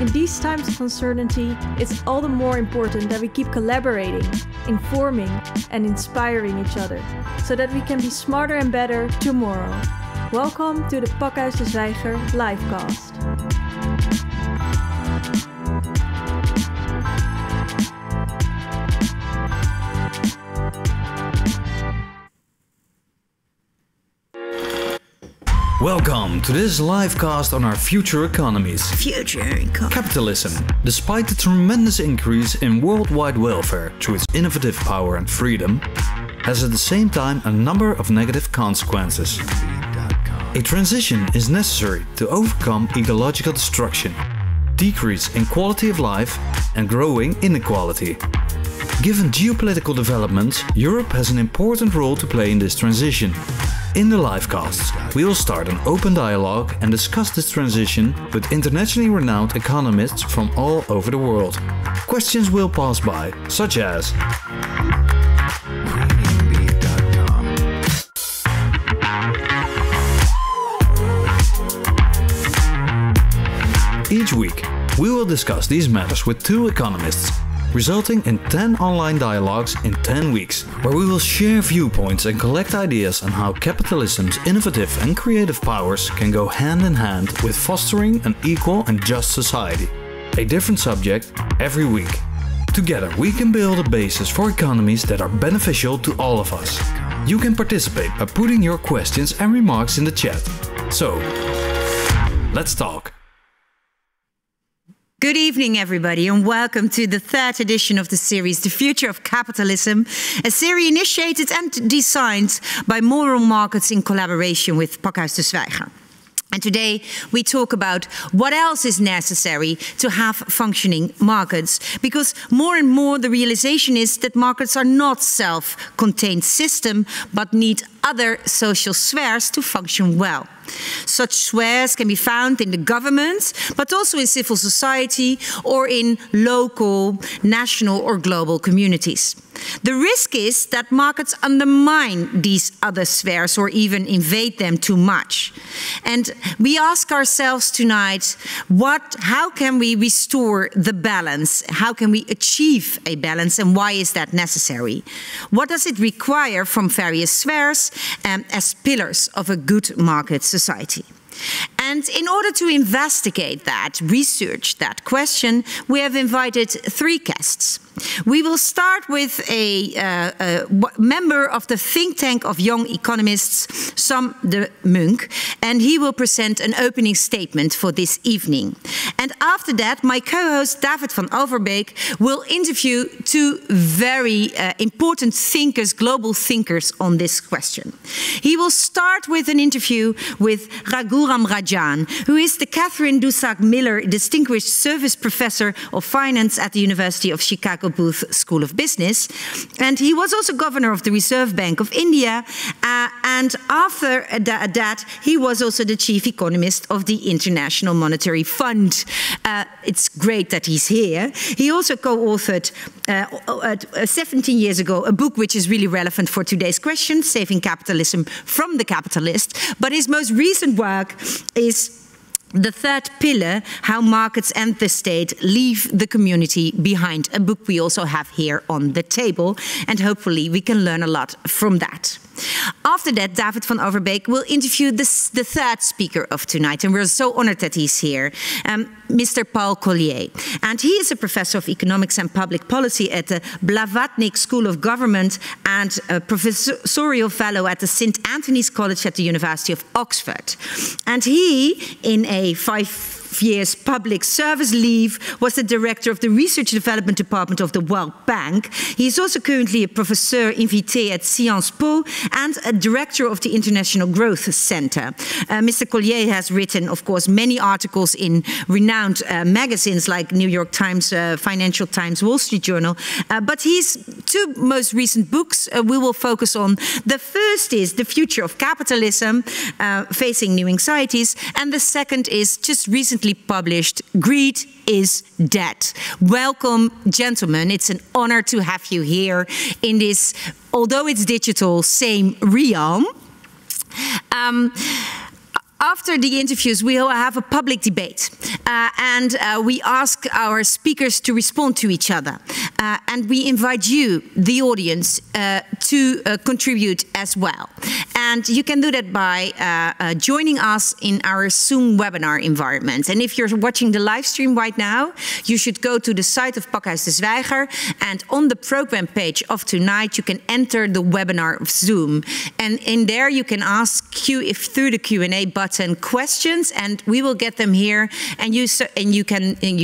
In these times of uncertainty, it's all the more important that we keep collaborating, informing, and inspiring each other, so that we can be smarter and better tomorrow. Welcome to the Pakhuis de Zwijger livecast. Welcome to this livecast on our future economies. Capitalism, despite the tremendous increase in worldwide welfare through its innovative power and freedom, has at the same time a number of negative consequences. A transition is necessary to overcome ecological destruction, decrease in quality of life, and growing inequality. Given geopolitical developments, Europe has an important role to play in this transition. In the livecasts, we will start an open dialogue and discuss this transition with internationally renowned economists from all over the world. Questions will pass by, such as: each week, we will discuss these matters with 2 economists, resulting in 10 online dialogues in 10 weeks, where we will share viewpoints and collect ideas on how capitalism's innovative and creative powers can go hand in hand with fostering an equal and just society. A different subject every week. Together we can build a basis for economies that are beneficial to all of us. You can participate by putting your questions and remarks in the chat. So, let's talk. Good evening, everybody, and welcome to the 3rd edition of the series, The Future of Capitalism, a series initiated and designed by Moral Markets in collaboration with Pakhuis de Zwijger. And today we talk about what else is necessary to have functioning markets, because more and more the realization is that markets are not self-contained systems, but need other social spheres to function well. Such spheres can be found in the government, but also in civil society or in local, national or global communities. The risk is that markets undermine these other spheres or even invade them too much. And we ask ourselves tonight, how can we restore the balance? How can we achieve a balance, and why is that necessary? What does it require from various spheres as pillars of a good market society? And in order to investigate that, research that question, we have invited 3 guests. We will start with a member of the think tank of young economists, Sam de Munk, and he will present an opening statement for this evening. And after that, my co-host David van Overbeek will interview 2 very important thinkers, global thinkers on this question. He will start with an interview with Raghuram Rajan, who is the Catherine Dusak Miller Distinguished Service Professor of Finance at the University of Chicago Booth School of Business. And he was also governor of the Reserve Bank of India. And after that, he was also the chief economist of the International Monetary Fund. It's great that he's here. He also co-authored 17 years ago a book which is really relevant for today's question, Saving Capitalism from the Capitalist. But his most recent work is the 3rd pillar, How Markets and the State Leave the Community Behind, a book we also have here on the table, and hopefully we can learn a lot from that. After that, David van Overbeek will interview the 3rd speaker of tonight, and we're so honored that he's here, Mr. Paul Collier. And he is a professor of economics and public policy at the Blavatnik School of Government and a professorial fellow at the St. Anthony's College at the University of Oxford. And he, in a 5 years public service leave, was the director of the Research and Development Department of the World Bank. He is also currently a professor invité at Sciences Po and a director of the International Growth Center. Mr. Collier has written, of course, many articles in renowned magazines like New York Times, Financial Times, Wall Street Journal. But his 2 most recent books we will focus on. The first is The Future of Capitalism, Facing New Anxieties, and the second is just recently published, Greed is Dead. Welcome, gentlemen. It's an honor to have you here in this, although it's digital, same realm. After the interviews, we will have a public debate. And we ask our speakers to respond to each other. And we invite you, the audience, to contribute as well. And you can do that by joining us in our Zoom webinar environment. And if you're watching the live stream right now, you should go to the site of Pakhuis de Zwijger, and on the program page of tonight, you can enter the webinar of Zoom. And in there, you can ask through the Q&A button questions, and we will get them here. And you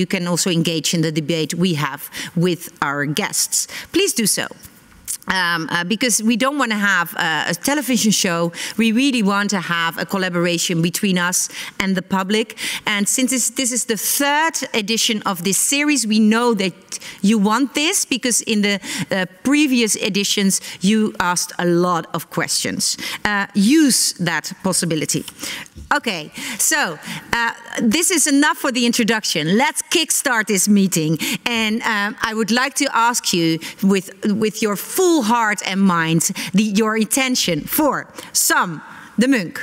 can also engage in the debate we have with our guests. Please do so. Because we don't want to have a television show, we really want to have a collaboration between us and the public. And since this is the third edition of this series, we know that you want this, because in the previous editions you asked a lot of questions. Use that possibility. Okay, so this is enough for the introduction. Let's kickstart this meeting. And I would like to ask you, with your full heart and mind, your intention for Sam de Munk.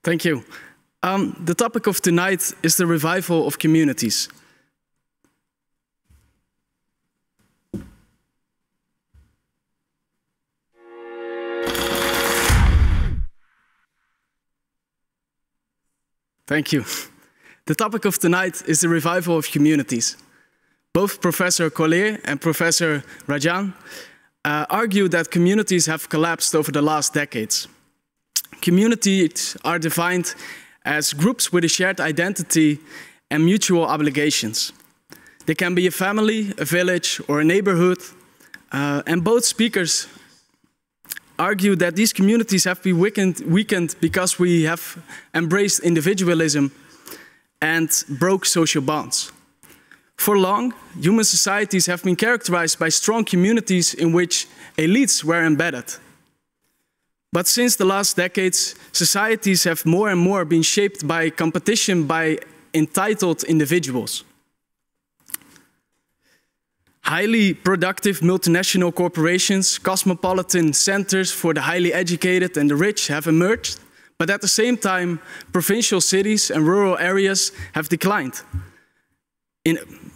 Thank you. The topic of tonight is the revival of communities. Thank you. The topic of tonight is the revival of communities. Both Professor Collier and Professor Rajan argue that communities have collapsed over the last decades. Communities are defined as groups with a shared identity and mutual obligations. They can be a family, a village, or a neighborhood. And both speakers argue that these communities have been weakened because we have embraced individualism and broke social bonds. For long, human societies have been characterized by strong communities in which elites were embedded. But since the last decades, societies have more and more been shaped by competition by entitled individuals. Highly productive multinational corporations, cosmopolitan centers for the highly educated and the rich have emerged, but at the same time, provincial cities and rural areas have declined.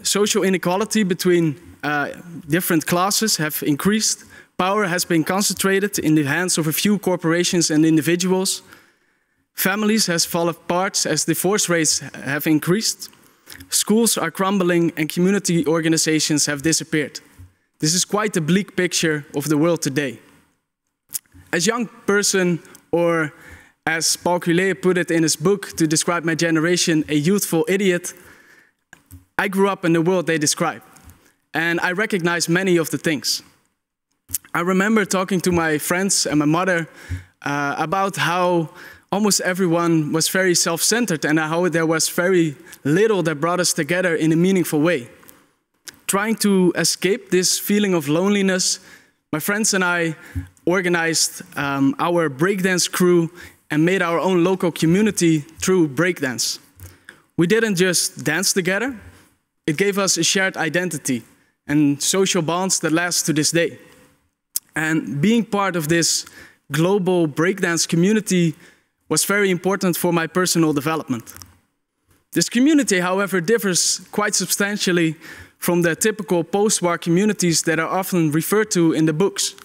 Social inequality between different classes have increased. Power has been concentrated in the hands of a few corporations and individuals. Families have fallen apart as divorce rates have increased. Schools are crumbling and community organizations have disappeared. This is quite a bleak picture of the world today. As a young person, or as Paul Collier put it in his book to describe my generation, a youthful idiot, I grew up in the world they describe, and I recognize many of the things. I remember talking to my friends and my mother about how almost everyone was very self-centered and how there was very little that brought us together in a meaningful way. Trying to escape this feeling of loneliness, my friends and I organized our breakdance crew and made our own local community through breakdance. We didn't just dance together, it gave us a shared identity and social bonds that last to this day. And being part of this global breakdance community was very important for my personal development. This community, however, differs quite substantially from the typical post-war communities that are often referred to in the books.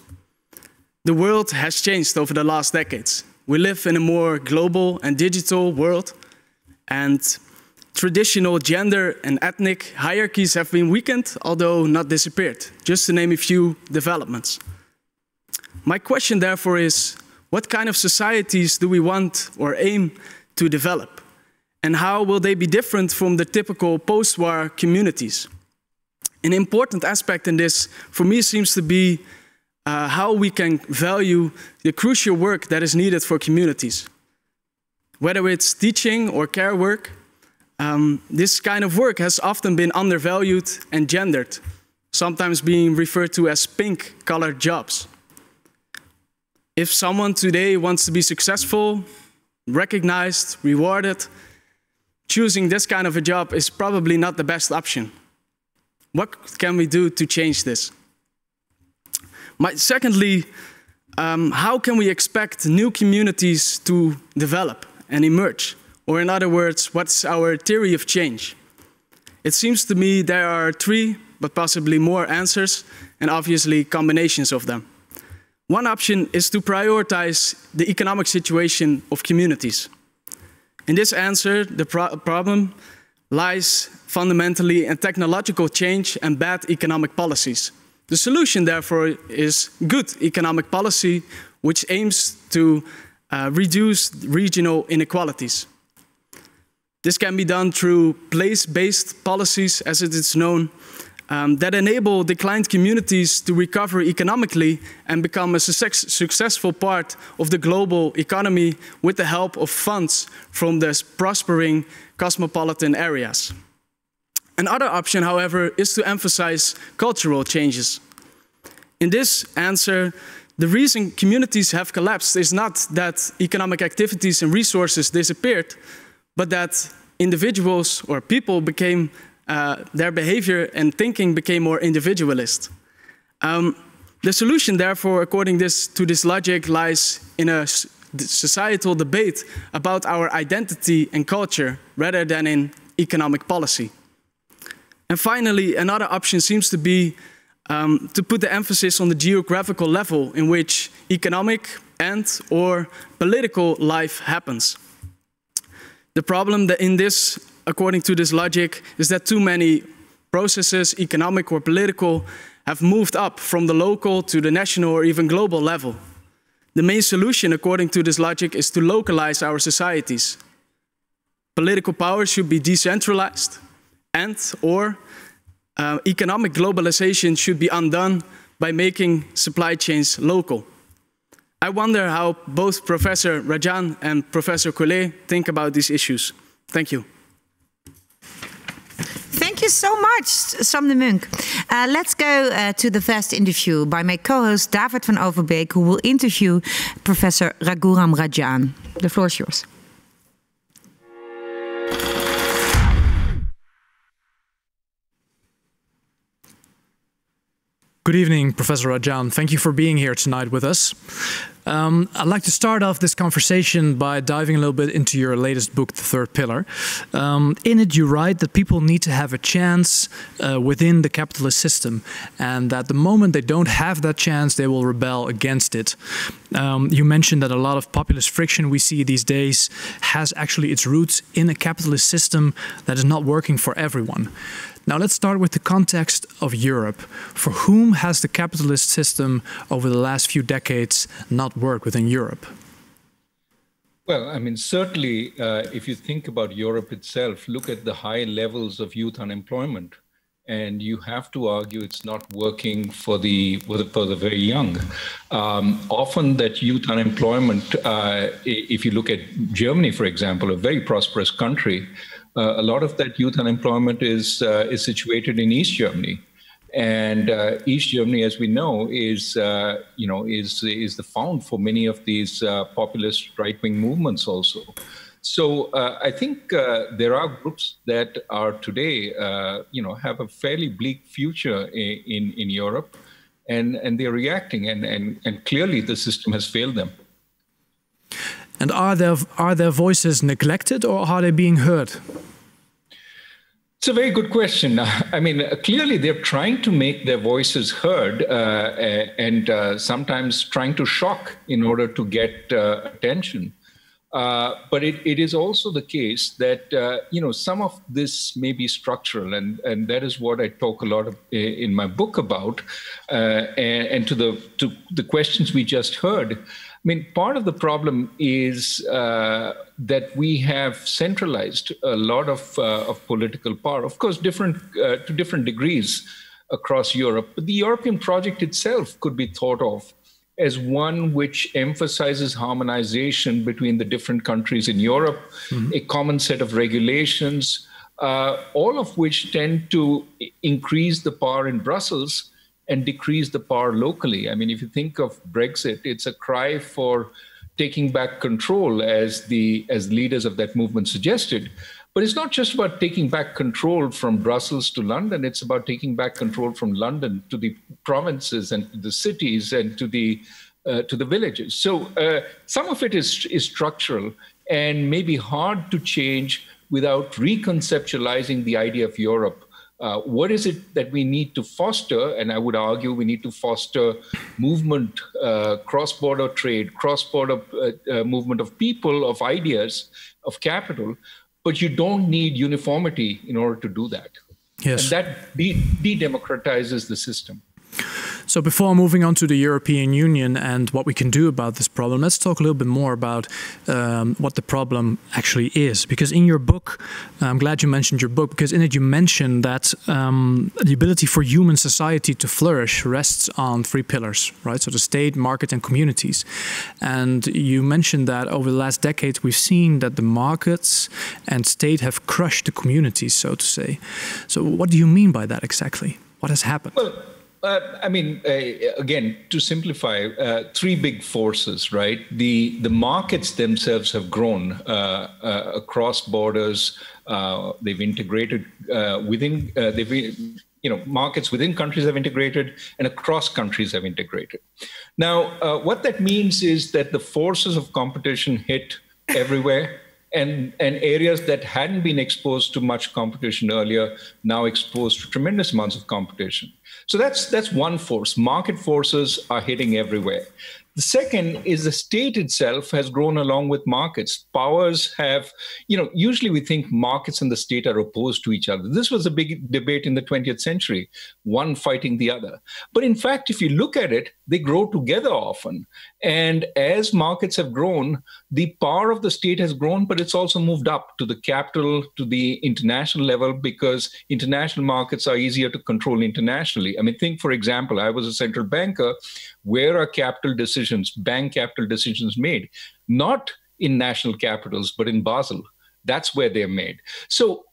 The world has changed over the last decades. We live in a more global and digital world, and traditional gender and ethnic hierarchies have been weakened, although not disappeared, just to name a few developments. My question, therefore, is, what kind of societies do we want or aim to develop? And how will they be different from the typical post-war communities? An important aspect in this, for me, seems to be how we can value the crucial work that is needed for communities. Whether it's teaching or care work, this kind of work has often been undervalued and gendered, sometimes being referred to as pink-collar jobs. If someone today wants to be successful, recognized, rewarded, choosing this kind of a job is probably not the best option. What can we do to change this? Secondly, how can we expect new communities to develop? and emerge? Or in other words, what's our theory of change? It seems to me there are 3, but possibly more answers, and obviously combinations of them. One option is to prioritize the economic situation of communities. In this answer, the problem lies fundamentally in technological change and bad economic policies. The solution, therefore, is good economic policy, which aims to reduce regional inequalities. This can be done through place-based policies, as it is known, that enable declined communities to recover economically and become a successful part of the global economy with the help of funds from the prospering cosmopolitan areas. Another option, however, is to emphasize cultural changes. In this answer, the reason communities have collapsed is not that economic activities and resources disappeared, but that individuals or people became, their behavior and thinking became more individualist. The solution, therefore, according to this logic, lies in a societal debate about our identity and culture rather than in economic policy. And finally, another option seems to be to put the emphasis on the geographical level in which economic and/or political life happens. The problem that in this, according to this logic, is that too many processes, economic or political, have moved up from the local to the national or even global level. The main solution, according to this logic, is to localize our societies. Political power should be decentralized, and/or economic globalization should be undone by making supply chains local. I wonder how both Professor Rajan and Professor Collier think about these issues. Thank you. Thank you so much, Sam de Munk. Let's go to the first interview by my co-host David van Overbeek, who will interview Professor Raghuram Rajan. The floor is yours. Good evening, Professor Rajan. Thank you for being here tonight with us. I'd like to start off this conversation by diving a little bit into your latest book, The Third Pillar. In it, you write that people need to have a chance within the capitalist system, and that the moment they don't have that chance, they will rebel against it. You mentioned that a lot of populist friction we see these days has actually its roots in a capitalist system that is not working for everyone. Now let's start with the context of Europe. For whom has the capitalist system over the last few decades not worked within Europe? Well, I mean, certainly, if you think about Europe itself, look at the high levels of youth unemployment, and you have to argue it's not working for the very young. Often that youth unemployment, if you look at Germany, for example, a very prosperous country, a lot of that youth unemployment is situated in East Germany, and East Germany, as we know, is the fount for many of these populist right-wing movements also. So I think there are groups that are today, have a fairly bleak future in Europe, and they're reacting, and clearly the system has failed them. And are their voices neglected, or are they being heard? It's a very good question. I mean, clearly they're trying to make their voices heard, and sometimes trying to shock in order to get attention. But it is also the case that some of this may be structural, and that is what I talk a lot in my book about. And to the questions we just heard, I mean, part of the problem is that we have centralized a lot of political power, of course, to different degrees across Europe. But the European project itself could be thought of as one which emphasizes harmonization between the different countries in Europe, a common set of regulations, all of which tend to increase the power in Brussels and decrease the power locally. I mean, if you think of Brexit, it's a cry for taking back control, as leaders of that movement suggested. But it's not just about taking back control from Brussels to London. It's about taking back control from London to the provinces and to the cities and to the villages. So some of it is structural. and maybe hard to change without reconceptualizing the idea of Europe. What is it that we need to foster? And I would argue we need to foster movement, cross-border trade, cross-border movement of people, of ideas, of capital. But you don't need uniformity in order to do that. Yes. And that de-democratizes the system. So before moving on to the European Union and what we can do about this problem, let's talk a little bit more about what the problem actually is. Because in your book, I'm glad you mentioned your book, because in it you mentioned that the ability for human society to flourish rests on three pillars, right? So the state, market, and communities. And you mentioned that over the last decades, we've seen that the markets and state have crushed the communities, so to say. So what do you mean by that exactly? What has happened? Well, I mean, again, to simplify, three big forces, right? The markets themselves have grown across borders. They've integrated within. Markets within countries have integrated, and across countries have integrated. Now, what that means is that the forces of competition hit everywhere. And areas that hadn't been exposed to much competition earlier, now exposed to tremendous amounts of competition. So that's one force. Market forces are hitting everywhere. The second is the state itself has grown along with markets. Powers have, usually we think markets and the state are opposed to each other. This was a big debate in the 20th century, one fighting the other. But in fact, if you look at it, they grow together often. And as markets have grown, the power of the state has grown, but it's also moved up to the capital, to the international level, because international markets are easier to control internationally. I mean, think, for example, I was a central banker. Where are capital decisions, bank capital decisions made? Not in national capitals, but in Basel. That's where they're made. So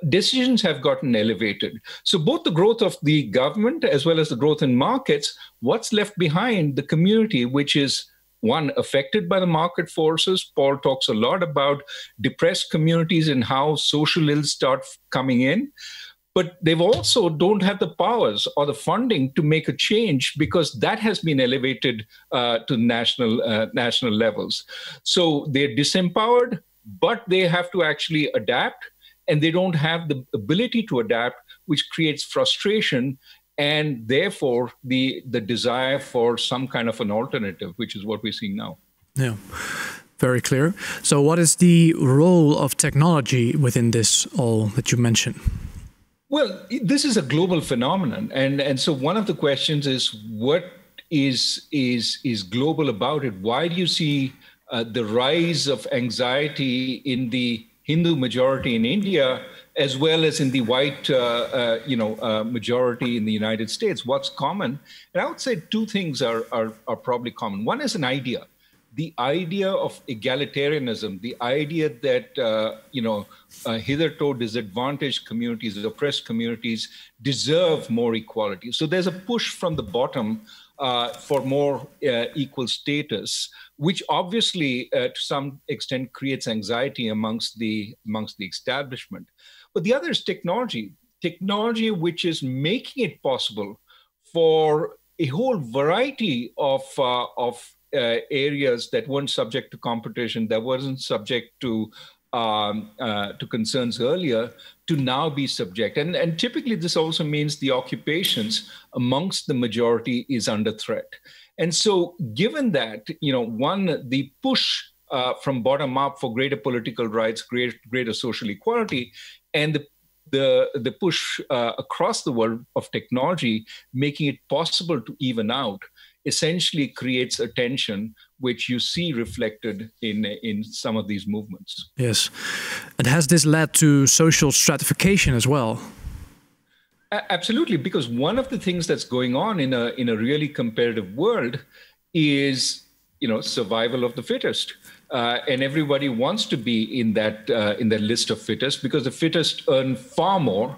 decisions have gotten elevated. So both the growth of the government as well as the growth in markets, what's left behind? The community, which is one, affected by the market forces. Paul talks a lot about depressed communities and how social ills start coming in. But they've also don't have the powers or the funding to make a change, because that has been elevated to national levels. So they're disempowered, but they have to actually adapt, and they don't have the ability to adapt, which creates frustration and therefore the desire for some kind of an alternative, which is what we're seeing now. Yeah. Very clear. So what is the role of technology within this all that you mentioned? Well, this is a global phenomenon. And so one of the questions is, what is global about it? Why do you see the rise of anxiety in the Hindu majority in India, as well as in the white majority in the United States? What's common? And I would say two things are probably common. One is an idea. The idea of egalitarianism, the idea that hitherto disadvantaged communities, oppressed communities deserve more equality. So there's a push from the bottom for more equal status, which obviously to some extent creates anxiety amongst the establishment. But the other is technology which is making it possible for a whole variety of areas that weren't subject to competition, that wasn't subject to concerns earlier, to now be subject. And typically this also means the occupations amongst the majority is under threat. And so given that, one, the push from bottom up for greater political rights, greater social equality, and the push across the world of technology, making it possible to even out, essentially creates a tension which you see reflected in some of these movements. Yes. And has this led to social stratification as well? Absolutely, because one of the things that's going on in a really competitive world is, survival of the fittest. And everybody wants to be in that list of fittest, because the fittest earn far more.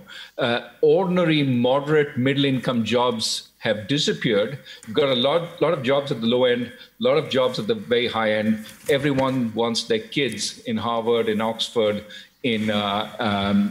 Ordinary, moderate, middle-income jobs have disappeared. You've got a lot of jobs at the low end, a lot of jobs at the very high end. Everyone wants their kids in Harvard, in Oxford, in the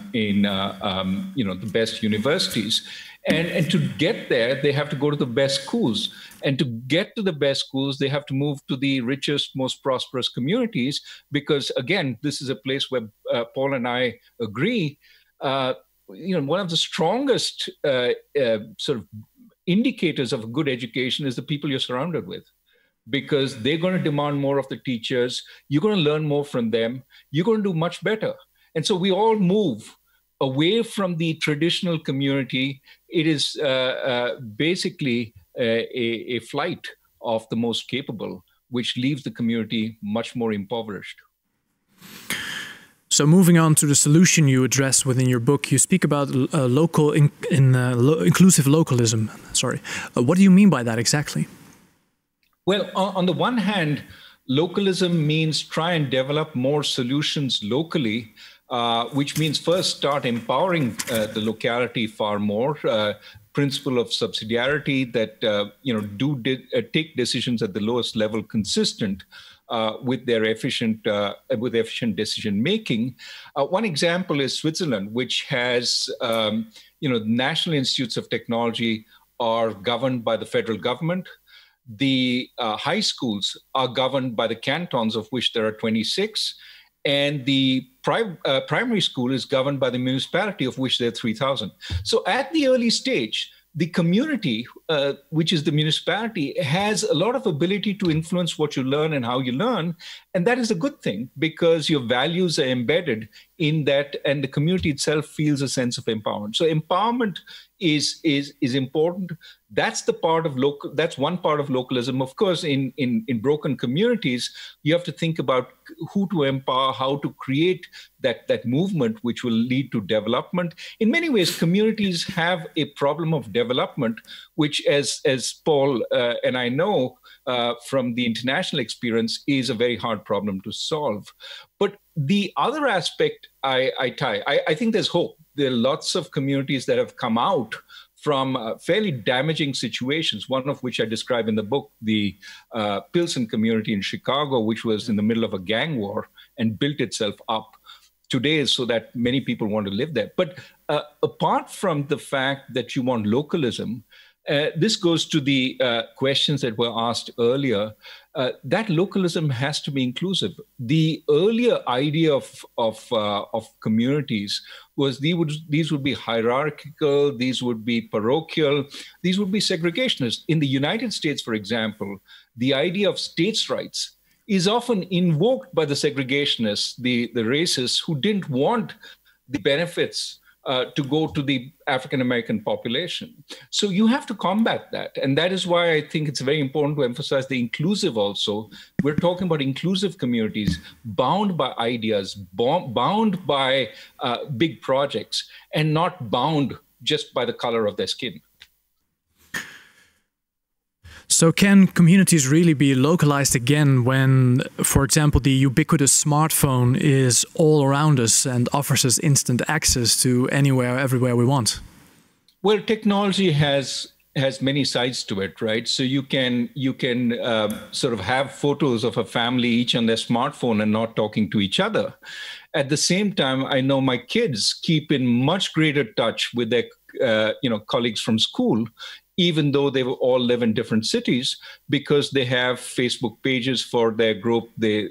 best universities. And to get there, they have to go to the best schools. And to get to the best schools, they have to move to the richest, most prosperous communities, because, again, this is a place where Paul and I agree. One of the strongest sort of indicators of a good education is the people you're surrounded with, because they're going to demand more of the teachers. You're going to learn more from them. You're going to do much better. And so we all move away from the traditional community. It is basically a flight of the most capable, which leaves the community much more impoverished. So moving on to the solution you address within your book, you speak about inclusive localism. Sorry. What do you mean by that exactly? Well, on the one hand, localism means try and develop more solutions locally, which means first start empowering the locality far more. Principle of subsidiarity that take decisions at the lowest level consistent with their efficient decision making. One example is Switzerland, which has national institutes of technology are governed by the federal government. The high schools are governed by the cantons, of which there are 26. And the primary school is governed by the municipality, of which there are 3,000. So at the early stage, the community, which is the municipality, has a lot of ability to influence what you learn and how you learn. And that is a good thing, because your values are embedded in that, and the community itself feels a sense of empowerment. So empowerment is important. That's that's one part of localism. Of course, in broken communities, you have to think about who to empower, how to create that movement which will lead to development. In many ways, communities have a problem of development, which, as Paul and I know from the international experience, is a very hard problem to solve. But the other aspect I think there's hope. There are lots of communities that have come out from fairly damaging situations, one of which I describe in the book, the Pilsen community in Chicago, which was in the middle of a gang war and built itself up today so that many people want to live there. But apart from the fact that you want localism, this goes to the questions that were asked earlier. That localism has to be inclusive. The earlier idea of communities was these would be hierarchical, these would be parochial, these would be segregationist. In the United States, for example, the idea of states' rights is often invoked by the segregationists, the racists who didn't want the benefits to go to the African-American population. So you have to combat that. And that is why I think it's very important to emphasize the inclusive also. We're talking about inclusive communities bound by ideas, bound by big projects, and not bound just by the color of their skin. So can communities really be localized again when, for example, the ubiquitous smartphone is all around us and offers us instant access to anywhere, everywhere we want? Well, technology has many sides to it, right? So you can sort of have photos of a family each on their smartphone and not talking to each other. At the same time, I know my kids keep in much greater touch with their colleagues from school, even though they all live in different cities, because they have Facebook pages for their group. They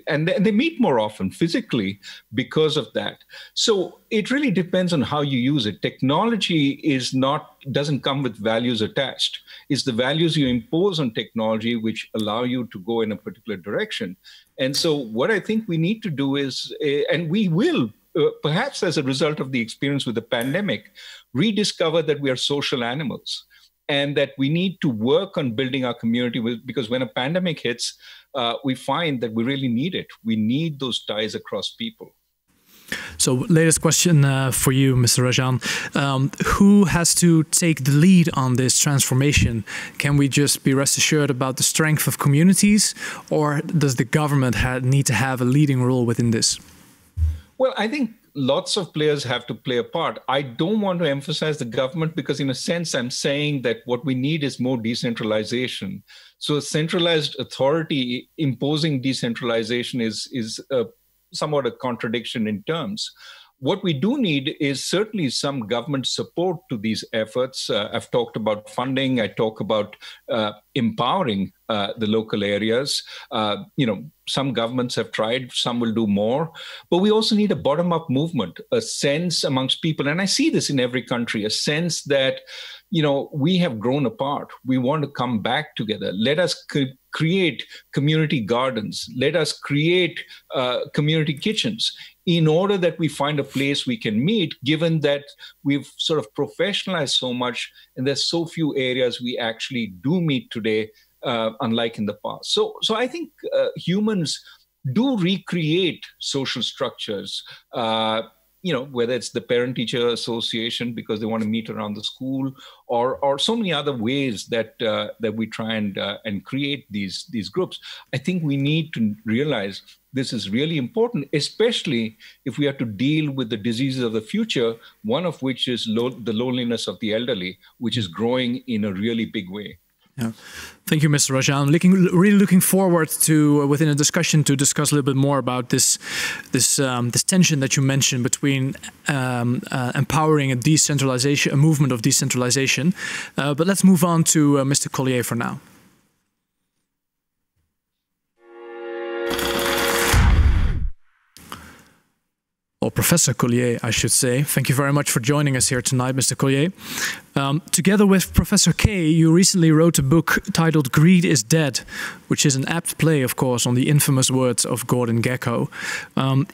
meet more often physically because of that. So it really depends on how you use it. Technology doesn't come with values attached. It's the values you impose on technology which allow you to go in a particular direction. And so what I think we need to do is, and we will, perhaps as a result of the experience with the pandemic, rediscover that we are social animals. And that we need to work on building our community because when a pandemic hits, we find that we really need it. We need those ties across people. So latest question for you, Mr. Rajan. Who has to take the lead on this transformation? Can we just be rest assured about the strength of communities, or does the government need to have a leading role within this? Well, I think lots of players have to play a part. I don't want to emphasize the government because in a sense, I'm saying that what we need is more decentralization. So a centralized authority imposing decentralization is somewhat a contradiction in terms. what we do need is certainly some government support to these efforts. I've talked about funding. I talk about empowering the local areas. Some governments have tried, some will do more. But we also need a bottom-up movement, a sense amongst people. And I see this in every country, a sense that, we have grown apart. We want to come back together. Let us create community gardens. Let us create community kitchens in order that we find a place we can meet, given that we've sort of professionalized so much and there's so few areas we actually do meet today, unlike in the past. So I think humans do recreate social structures, whether it's the parent-teacher association because they want to meet around the school, or so many other ways that we try and create these groups. I think we need to realize this is really important, especially if we have to deal with the diseases of the future, one of which is the loneliness of the elderly, which is growing in a really big way. Yeah. Thank you, Mr. Rajan. Really looking forward to, within a discussion, to discuss a little bit more about this tension that you mentioned between empowering a movement of decentralization. But let's move on to Mr. Collier for now. Or Professor Collier, I should say. Thank you very much for joining us here tonight, Mr. Collier. Together with Professor Kay, you recently wrote a book titled Greed is Dead, which is an apt play, of course, on the infamous words of Gordon Gekko.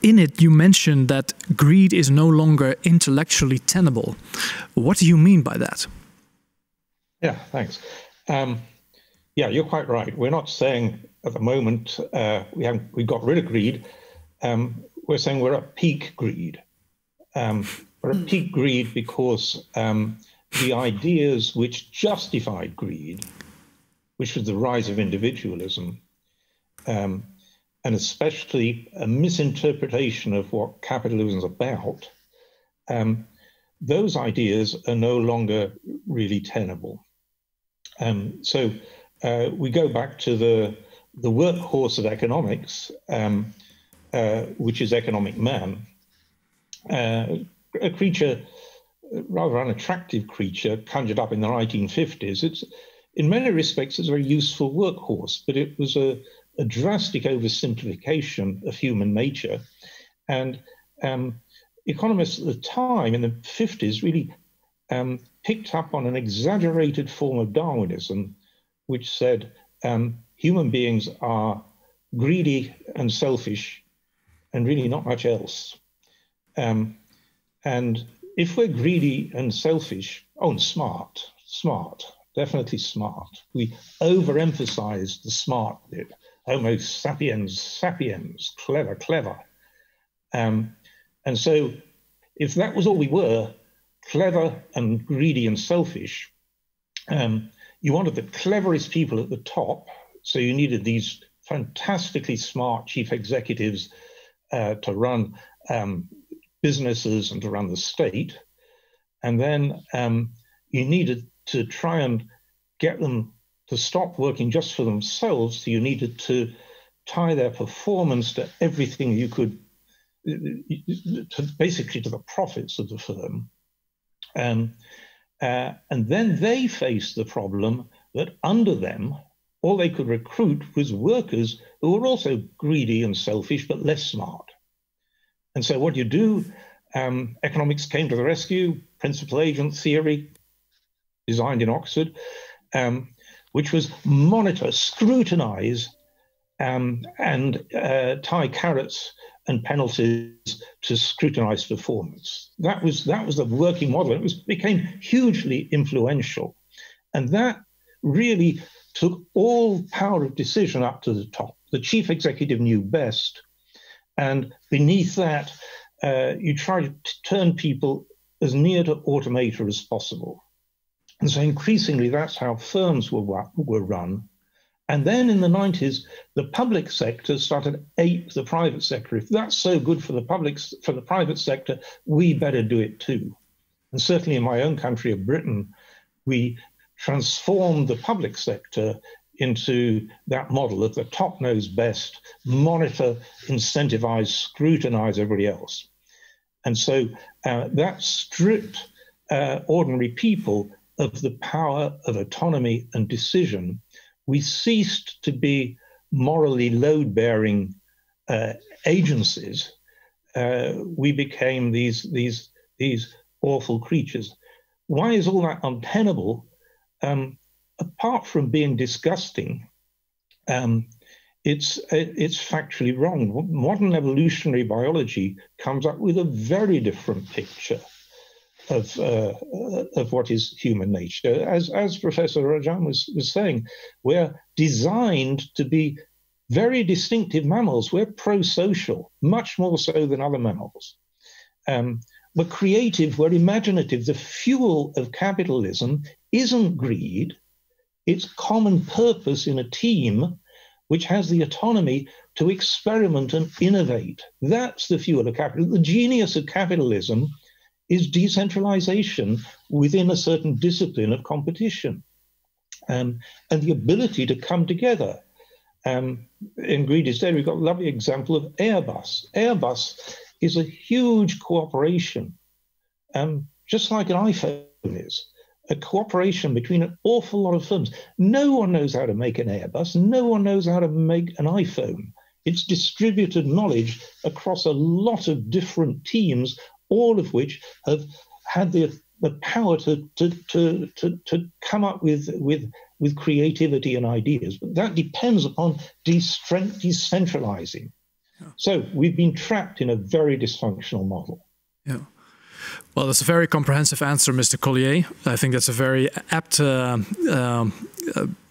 In it, you mentioned that greed is no longer intellectually tenable. What do you mean by that? Yeah, thanks. Yeah, you're quite right. We're not saying at the moment we got rid of greed. We're saying we're at peak greed. We're at peak greed because the ideas which justified greed, which was the rise of individualism, and especially a misinterpretation of what capitalism is about, those ideas are no longer really tenable. So we go back to the workhorse of economics, which is economic man, a creature, rather unattractive creature, conjured up in the 1950s. It's, in many respects, it's a very useful workhorse, but it was a drastic oversimplification of human nature. And economists at the time, in the 50s, really picked up on an exaggerated form of Darwinism, which said human beings are greedy and selfish, and really not much else. And if we're greedy and selfish, and smart, definitely smart. We overemphasize the smart bit. Homo sapiens, clever. And so if that was all we were, clever and greedy and selfish, you wanted the cleverest people at the top. So you needed these fantastically smart chief executives to run businesses and to run the state. And then you needed to try and get them to stop working just for themselves. So you needed to tie their performance to everything you could, basically to the profits of the firm. And then they faced the problem that under them, all they could recruit was workers who were also greedy and selfish, but less smart. And so what you do, economics came to the rescue, principal agent theory, designed in Oxford, which was monitor, scrutinize, and tie carrots and penalties to scrutinize performance. That was the working model. It became hugely influential. And that really took all power of decision up to the top. The chief executive knew best. And beneath that, you try to turn people as near to automator as possible. And so increasingly, that's how firms were run. And then in the 90s, the public sector started to ape the private sector. If that's so good for the private sector, we better do it too. And certainly in my own country of Britain, we transformed the public sector into that model that the top knows best, monitor, incentivize, scrutinize everybody else. And so that stripped ordinary people of the power of autonomy and decision. We ceased to be morally load-bearing agencies. We became these awful creatures. Why is all that untenable? Apart from being disgusting, it's factually wrong. Modern evolutionary biology comes up with a very different picture of what is human nature. As Professor Rajan was saying, we're designed to be very distinctive mammals. We're pro-social, much more so than other mammals. We're creative, we're imaginative. The fuel of capitalism isn't greed, it's common purpose in a team which has the autonomy to experiment and innovate. That's the fuel of capitalism. The genius of capitalism is decentralization within a certain discipline of competition, and the ability to come together. In Greedy's Day, we've got a lovely example of Airbus. Airbus is a huge cooperation, just like an iPhone is, a cooperation between an awful lot of firms. No one knows how to make an Airbus. No one knows how to make an iPhone. It's distributed knowledge across a lot of different teams, all of which have had the power to come up with creativity and ideas. But that depends upon decentralizing. Yeah. So we've been trapped in a very dysfunctional model. Yeah. Well, that's a very comprehensive answer, Mr. Collier. I think that's a very apt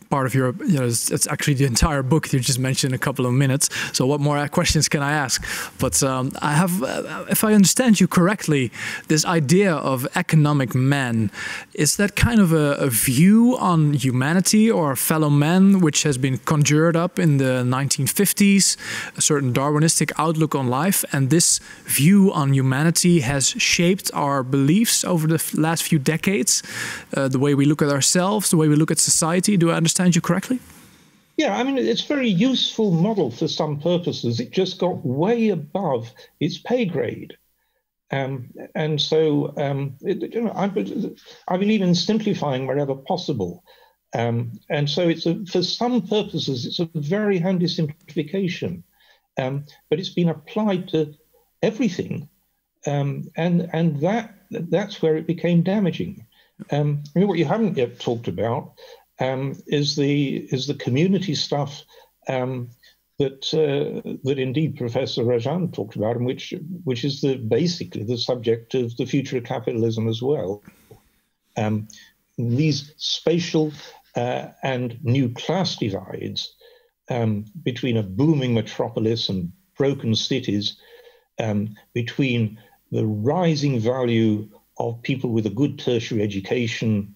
part of your, it's actually the entire book you just mentioned in a couple of minutes. So what more questions can I ask? But I have, if I understand you correctly, this idea of economic man, is that kind of a view on humanity or fellow men, which has been conjured up in the 1950s, a certain Darwinistic outlook on life, and this view on humanity has shaped our beliefs over the last few decades, the way we look at ourselves, the way we look at society. Do I understand you correctly? Yeah, I mean, it's a very useful model for some purposes. It just got way above its pay grade. And so I believe in simplifying wherever possible. And so for some purposes, it's a very handy simplification. But it's been applied to everything. And that's where it became damaging. What you haven't yet talked about is the community stuff that indeed Professor Rajan talked about, and which is basically the subject of the future of capitalism as well. These spatial and new class divides between a booming metropolis and broken cities, between the rising value of people with a good tertiary education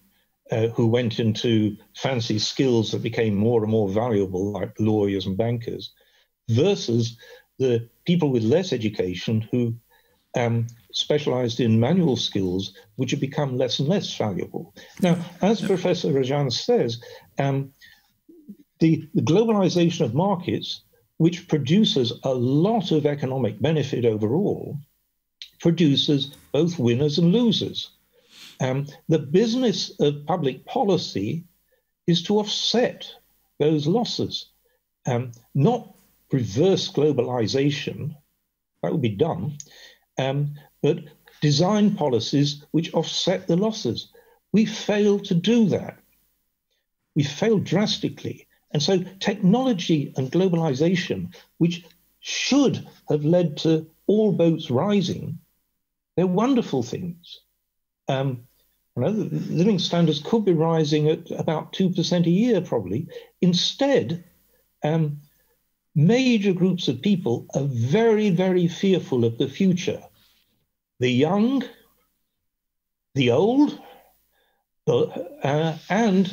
who went into fancy skills that became more and more valuable, like lawyers and bankers, versus the people with less education who specialized in manual skills, which have become less and less valuable. Now, as Professor Rajan says, the globalization of markets, which produces a lot of economic benefit overall, produces both winners and losers. The business of public policy is to offset those losses, not reverse globalization, that would be dumb, but design policies which offset the losses. We failed to do that. We failed drastically. And so technology and globalization, which should have led to all boats rising, they're wonderful things. Living standards could be rising at about 2% a year, probably. Instead, major groups of people are very, very fearful of the future. The young, the old, and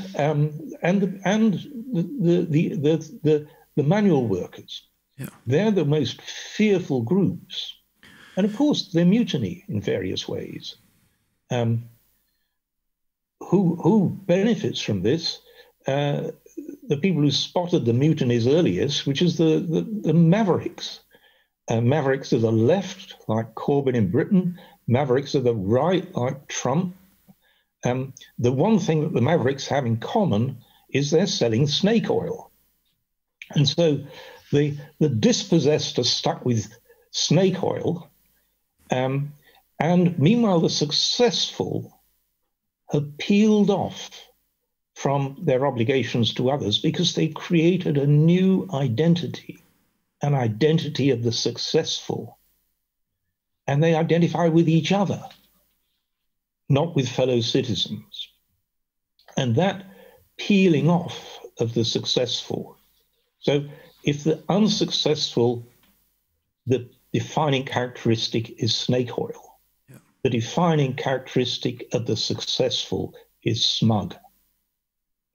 the manual workers. Yeah. They're the most fearful groups. And of course, they mutiny in various ways. Who benefits from this? The people who spotted the mutinies earliest, which is the mavericks. mavericks of the left, like Corbyn in Britain, mavericks of the right, like Trump. The one thing that the mavericks have in common is they're selling snake oil. And so the dispossessed are stuck with snake oil, and meanwhile the successful have peeled off from their obligations to others because they created a new identity, an identity of the successful. And they identify with each other, not with fellow citizens. And that peeling off of the successful. So if the unsuccessful, the defining characteristic is snake oil, the defining characteristic of the successful is smug.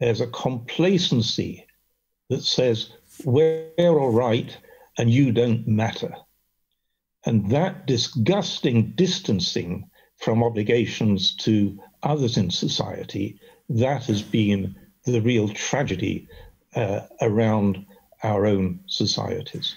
There's a complacency that says, we're all right and you don't matter. And that disgusting distancing from obligations to others in society, that has been the real tragedy around our own societies.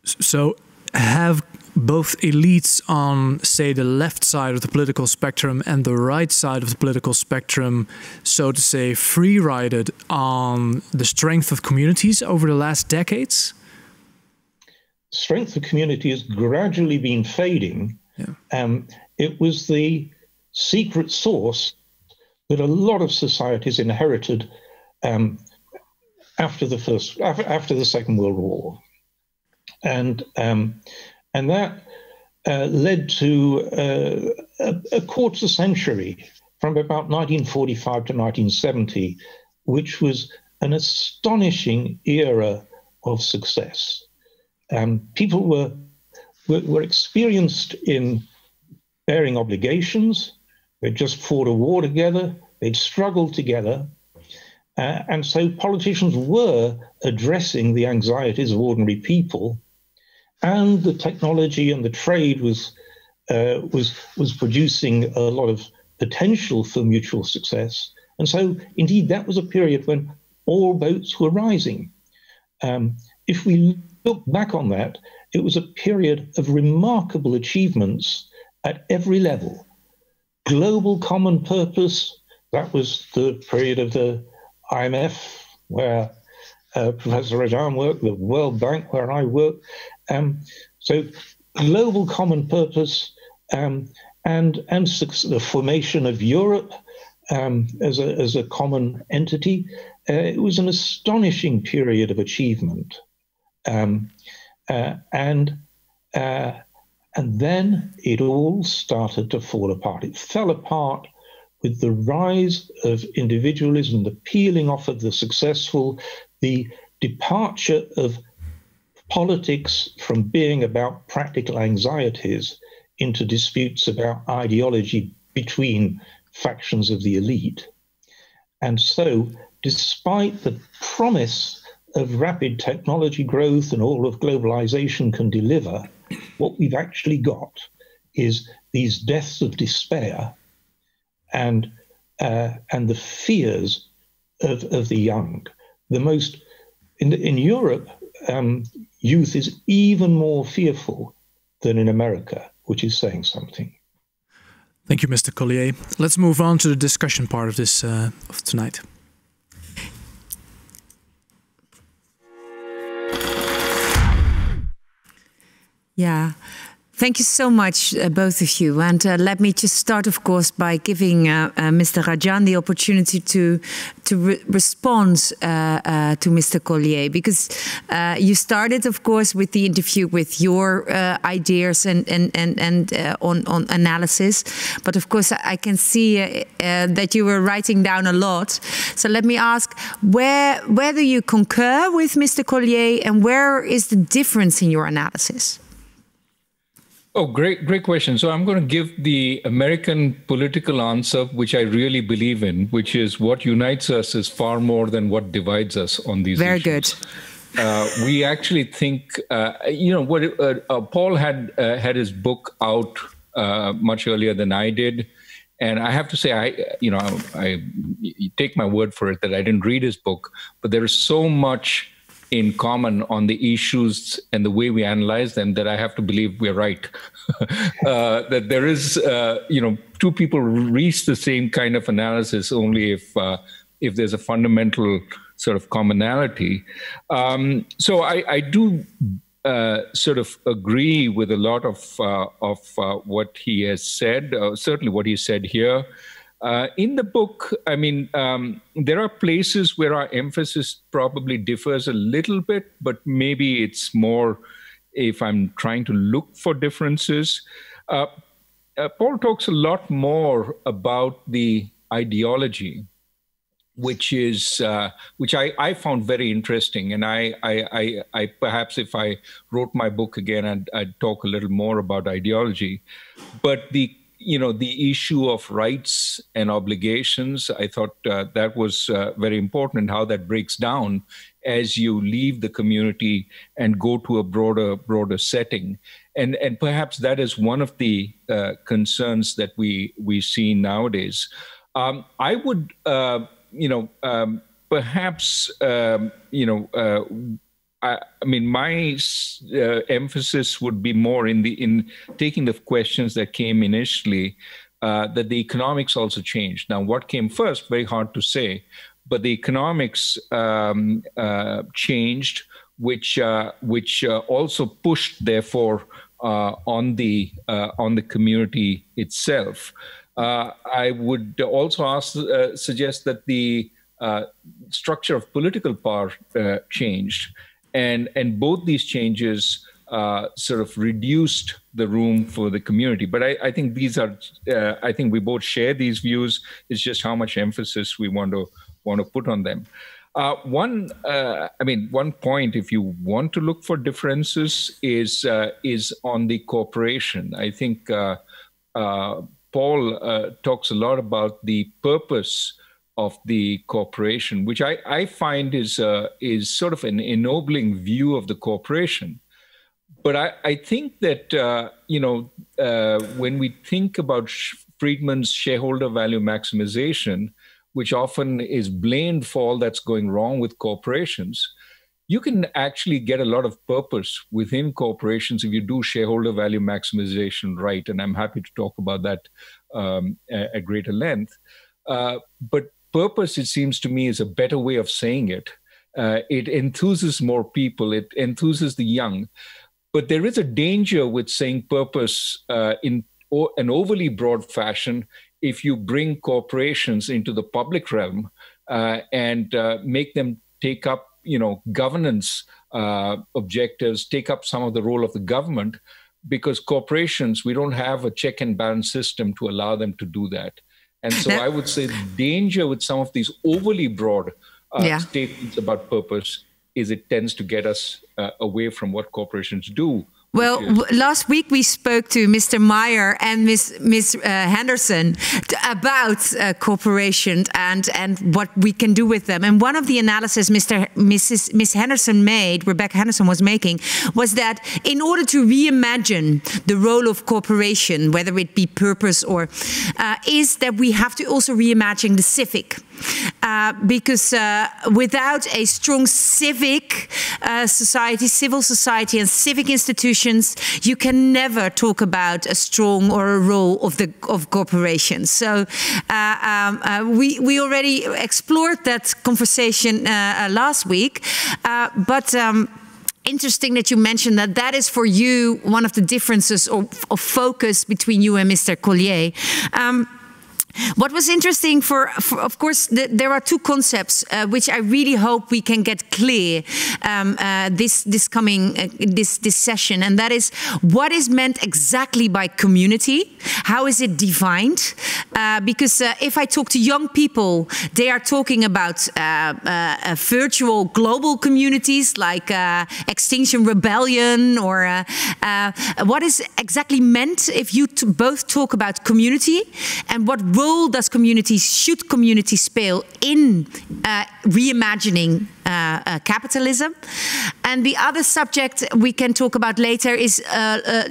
So have both elites on, say, the left side of the political spectrum and the right side of the political spectrum, so to say, free-rided on the strength of communities over the last decades? Strength of community has gradually been fading. Yeah. It was the secret source that a lot of societies inherited after the Second World War, and that led to a quarter century from about 1945 to 1970, which was an astonishing era of success. People were experienced in bearing obligations. They'd just fought a war together. They'd struggled together. And so politicians were addressing the anxieties of ordinary people, and the technology and the trade was producing a lot of potential for mutual success. And so, indeed, that was a period when all boats were rising. If we look back on that, it was a period of remarkable achievements at every level. Global common purpose, that was the period of the IMF, where Professor Rajan worked, the World Bank, where I worked. So global common purpose and the formation of Europe as a common entity. It was an astonishing period of achievement. And then it all started to fall apart. It fell apart with the rise of individualism, the peeling off of the successful, the departure of politics from being about practical anxieties into disputes about ideology between factions of the elite. And so, despite the promise of rapid technology growth and all of globalization can deliver, what we've actually got is these deaths of despair and the fears of the young. The most in Europe, youth is even more fearful than in America, which is saying something. Thank you, Mr. Collier. Let's move on to the discussion part of this of tonight. Yeah. Thank you so much, both of you. And let me just start, of course, by giving Mr. Rajan the opportunity to respond to Mr. Collier, because you started, of course, with the interview with your ideas and on analysis. But of course, I can see that you were writing down a lot. So let me ask, whether you concur with Mr. Collier, and where is the difference in your analysis? Oh, great question. So I'm going to give the American political answer, which I really believe in, which is what unites us is far more than what divides us on these issues. Very good. We actually think, Paul had his book out much earlier than I did. And I have to say, I take my word for it that I didn't read his book, but there is so much in common on the issues and the way we analyze them that I have to believe we're right. That there is, two people reach the same kind of analysis only if there's a fundamental sort of commonality. So I do sort of agree with a lot of what he has said, certainly what he said here. In the book, I mean, there are places where our emphasis probably differs a little bit, but maybe it's more if I'm trying to look for differences. Paul talks a lot more about the ideology, which I found very interesting. And I perhaps if I wrote my book again, I'd talk a little more about ideology. But the issue of rights and obligations, I thought that was very important, and how that breaks down as you leave the community and go to a broader setting. And perhaps that is one of the concerns that we see nowadays. I would, perhaps, I mean, my emphasis would be more in taking the questions that came initially, that the economics also changed. Now, what came first? Very hard to say, but the economics changed, which also pushed, therefore, on the community itself. I would also suggest that the structure of political power changed. And both these changes sort of reduced the room for the community. But I think these are, I think we both share these views. It's just how much emphasis we want to put on them. One point, if you want to look for differences, is on the cooperation. I think Paul talks a lot about the purpose of the cooperation, which I find is sort of an ennobling view of the cooperation. But I think that, when we think about Friedman's shareholder value maximization, which often is blamed for all that's going wrong with corporations, you can actually get a lot of purpose within corporations if you do shareholder value maximization right. And I'm happy to talk about that at greater length. But purpose, it seems to me, is a better way of saying it. It enthuses more people. It enthuses the young. But there is a danger with saying purpose in an overly broad fashion if you bring corporations into the public realm and make them take up, governance objectives, take up some of the role of the government, because corporations, we don't have a check and balance system to allow them to do that. And so I would say the danger with some of these overly broad statements about purpose is it tends to get us away from what corporations do. Well, last week we spoke to Mr. Meyer and Ms. Henderson about corporations and what we can do with them. And one of the analysis Ms. Henderson made, Rebecca Henderson was making, was that in order to reimagine the role of corporation, whether it be purpose or, is that we have to also reimagine the civic. Because without a strong civic society, civil society and civic institutions, you can never talk about a strong or a role of corporations. So we already explored that conversation last week, but interesting that you mentioned that is for you one of the differences of focus between you and Mr. Collier. What was interesting of course, there are two concepts which I really hope we can get clear this session, and that is what is meant exactly by community, how is it defined? Because if I talk to young people, they are talking about virtual global communities like Extinction Rebellion, or what is exactly meant if you both talk about community, and what role should communities play in reimagining capitalism. And the other subject we can talk about later is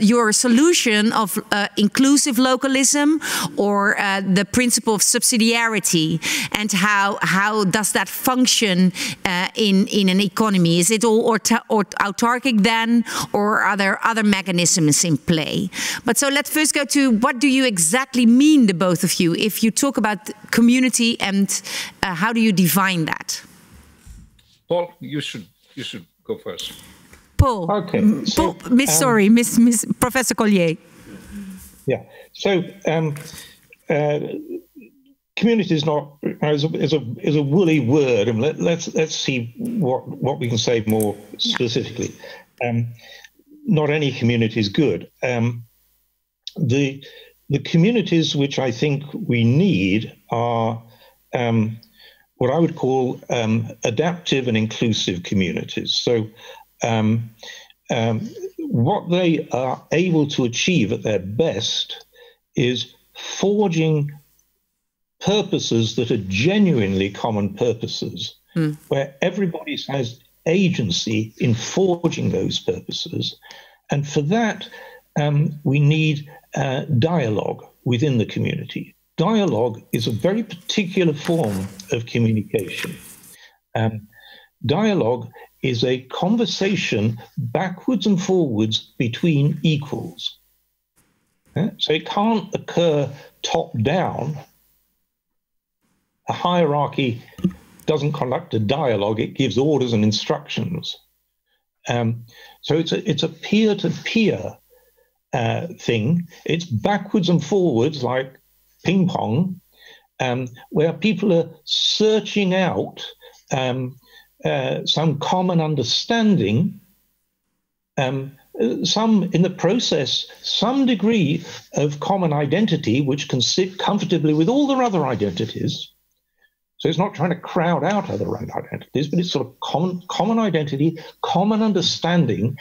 your solution of inclusive localism, or the principle of subsidiarity, and how does that function in an economy? Is it all autarkic then, or are there other mechanisms in play? But so let's first go to, what do you exactly mean, the both of you, if you talk about community, and how do you define that? Paul, you should go first. Paul. Okay. So, Miss Professor Collier. Yeah. So community is not is a woolly word, and let's see what we can say more specifically. Not any community is good. The communities which I think we need are what I would call adaptive and inclusive communities. So what they are able to achieve at their best is forging purposes that are genuinely common purposes, where everybody has agency in forging those purposes. And for that, we need dialogue within the community. Dialogue is a very particular form of communication. Dialogue is a conversation backwards and forwards between equals. So it can't occur top down. A hierarchy doesn't conduct a dialogue, it gives orders and instructions. So it's a peer-to-peer thing. It's backwards and forwards like ping pong, where people are searching out some common understanding, some in the process, some degree of common identity, which can sit comfortably with all their other identities. So it's not trying to crowd out other identities, but it's sort of common identity, common understanding,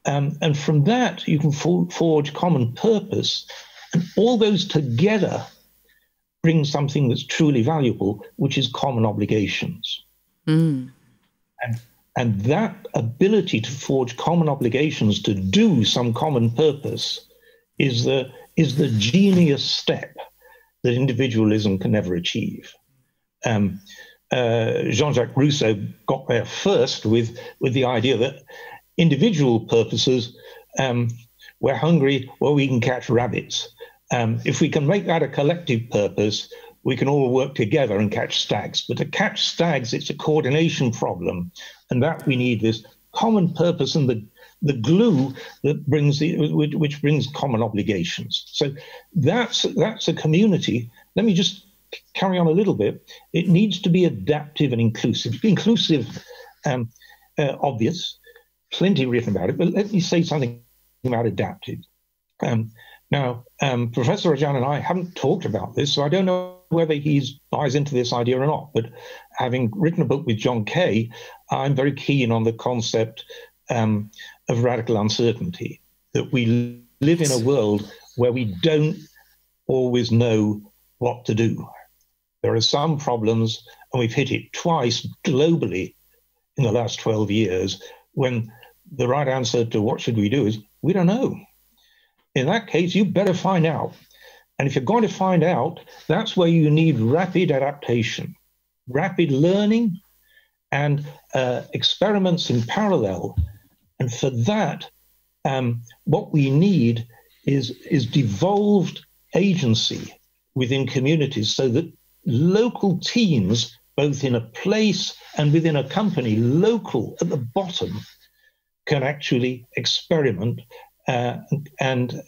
and from that you can forge common purpose, and all those together bring something that's truly valuable, which is common obligations. And that ability to forge common obligations to do some common purpose is the genius step that individualism can never achieve. Jean-Jacques Rousseau got there first with the idea that individual purposes, we're hungry, well, we can catch rabbits. If we can make that a collective purpose, we can all work together and catch stags. But to catch stags, it's a coordination problem, and that we need this common purpose and the glue that brings which brings common obligations. So that's a community. Let me just carry on a little bit. It needs to be adaptive and inclusive. Inclusive, obvious, plenty written about it. But let me say something about adaptive. Now, Professor Rajan and I haven't talked about this, so I don't know whether he buys into this idea or not. But having written a book with John Kay, I'm very keen on the concept of radical uncertainty, that we live in a world where we don't always know what to do. There are some problems, and we've hit it twice globally in the last 12 years, when the right answer to what should we do is, we don't know. In that case, you better find out. And if you're going to find out, that's where you need rapid adaptation, rapid learning, and experiments in parallel. And for that, what we need is devolved agency within communities, so that local teams, both in a place and within a company, local at the bottom, can actually experiment. And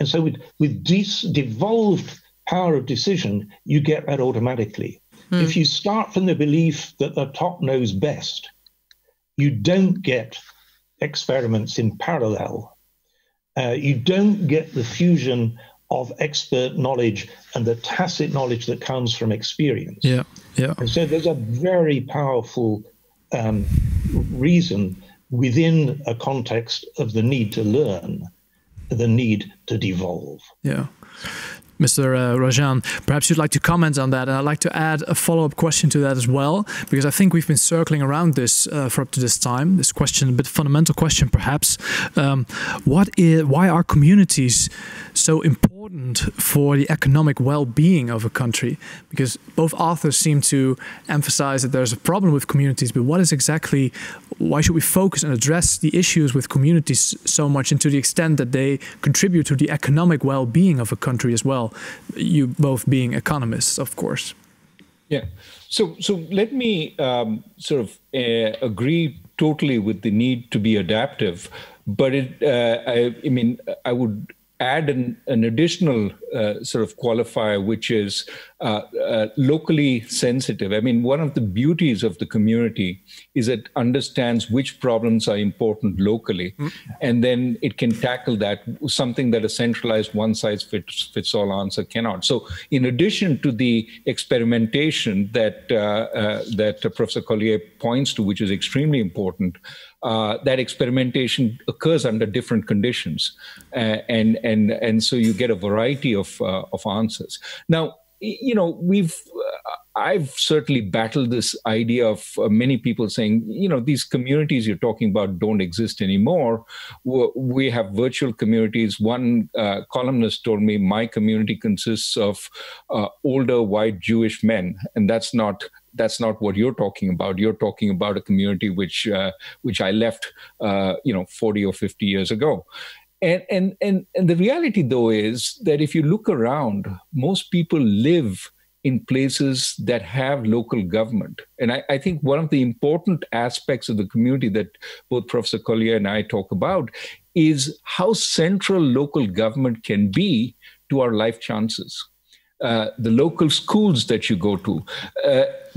so with devolved power of decision, you get that automatically. If you start from the belief that the top knows best, you don't get experiments in parallel. You don't get the fusion of expert knowledge and the tacit knowledge that comes from experience. Yeah. And so there's a very powerful reason within a context of the need to learn, the need to devolve. Yeah. Mr. Rajan, perhaps you'd like to comment on that, and I'd like to add a follow-up question to that as well, because I think we've been circling around this for up to this time. This question, a bit fundamental question, perhaps. Why are communities so important for the economic well-being of a country? Because both authors seem to emphasize that there's a problem with communities, but what is exactly? Why should we focus and address the issues with communities so much, and to the extent that they contribute to the economic well-being of a country as well? You both being economists, of course. Yeah. So let me agree totally with the need to be adaptive, but I would add an additional sort of qualifier, which is locally sensitive. I mean, one of the beauties of the community is it understands which problems are important locally, and then it can tackle that, something that a centralized one-size-fits-all answer cannot. So in addition to the experimentation that Professor Collier points to, which is extremely important, that experimentation occurs under different conditions, and so you get a variety of answers. Now, I've certainly battled this idea of many people saying, these communities you're talking about don't exist anymore. We have virtual communities. One columnist told me my community consists of older white Jewish men, and that's not what you're talking about. You're talking about a community which I left, 40 or 50 years ago. And the reality, though, is that if you look around, most people live in places that have local government. And I think one of the important aspects of the community that both Professor Collier and I talk about is how central local government can be to our life chances. The local schools that you go to.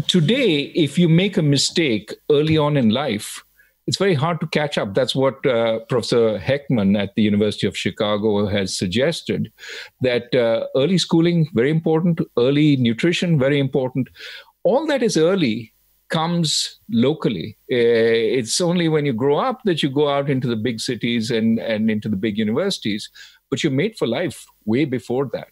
Today, if you make a mistake early on in life, it's very hard to catch up. That's what Professor Heckman at the University of Chicago has suggested, that early schooling, very important, early nutrition, very important. All that is early comes locally. It's only when you grow up that you go out into the big cities and into the big universities, but you're made for life way before that.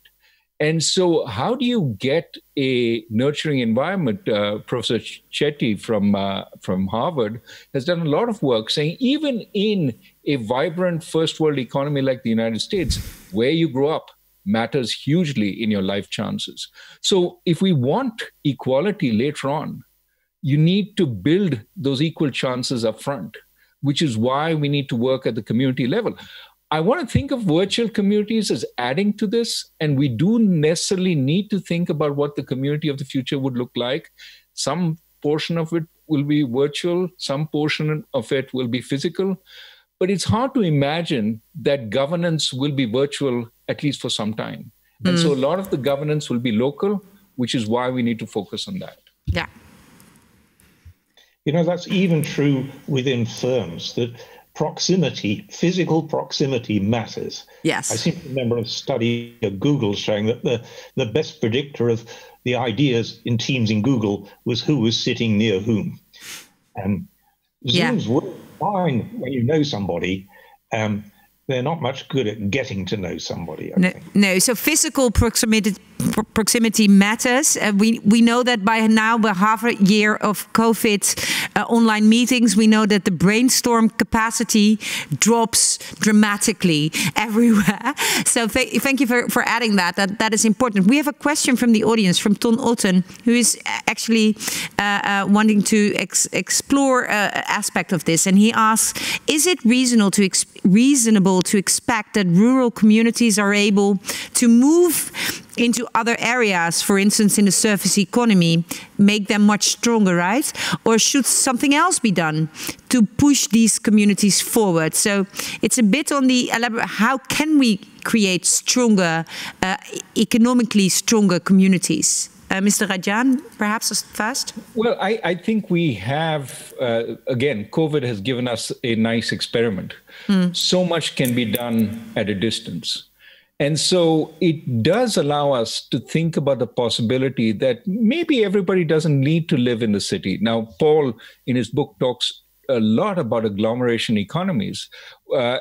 And so how do you get a nurturing environment? Professor Chetty from Harvard has done a lot of work saying even in a vibrant first world economy like the United States, where you grow up matters hugely in your life chances. So if we want equality later on, you need to build those equal chances up front, which is why we need to work at the community level. I want to think of virtual communities as adding to this, and we do necessarily need to think about what the community of the future would look like. Some portion of it will be virtual, some portion of it will be physical, but it's hard to imagine that governance will be virtual, at least for some time. And so a lot of the governance will be local, which is why we need to focus on that. Yeah. That's even true within firms, that physical proximity matters. Yes. I seem to remember a study at Google showing that the best predictor of the ideas in teams in Google was who was sitting near whom. Zooms work fine when you know somebody. They're not much good at getting to know somebody. I think. No. So physical proximity matters. We know that by now, by half a year of COVID online meetings, we know that the brainstorm capacity drops dramatically everywhere. So thank you for adding that. That is important. We have a question from the audience, from Ton Otten, who is actually wanting to explore an aspect of this. And he asks, is it reasonable to expect that rural communities are able to move into other areas, for instance, in the service economy, make them much stronger, right? Or should something else be done to push these communities forward? So it's a bit on the how can we create stronger, economically stronger communities? Mr. Rajan, perhaps first? Well, I think we have, again, COVID has given us a nice experiment. So much can be done at a distance. And so it does allow us to think about the possibility that maybe everybody doesn't need to live in the city. Now, Paul, in his book, talks a lot about agglomeration economies.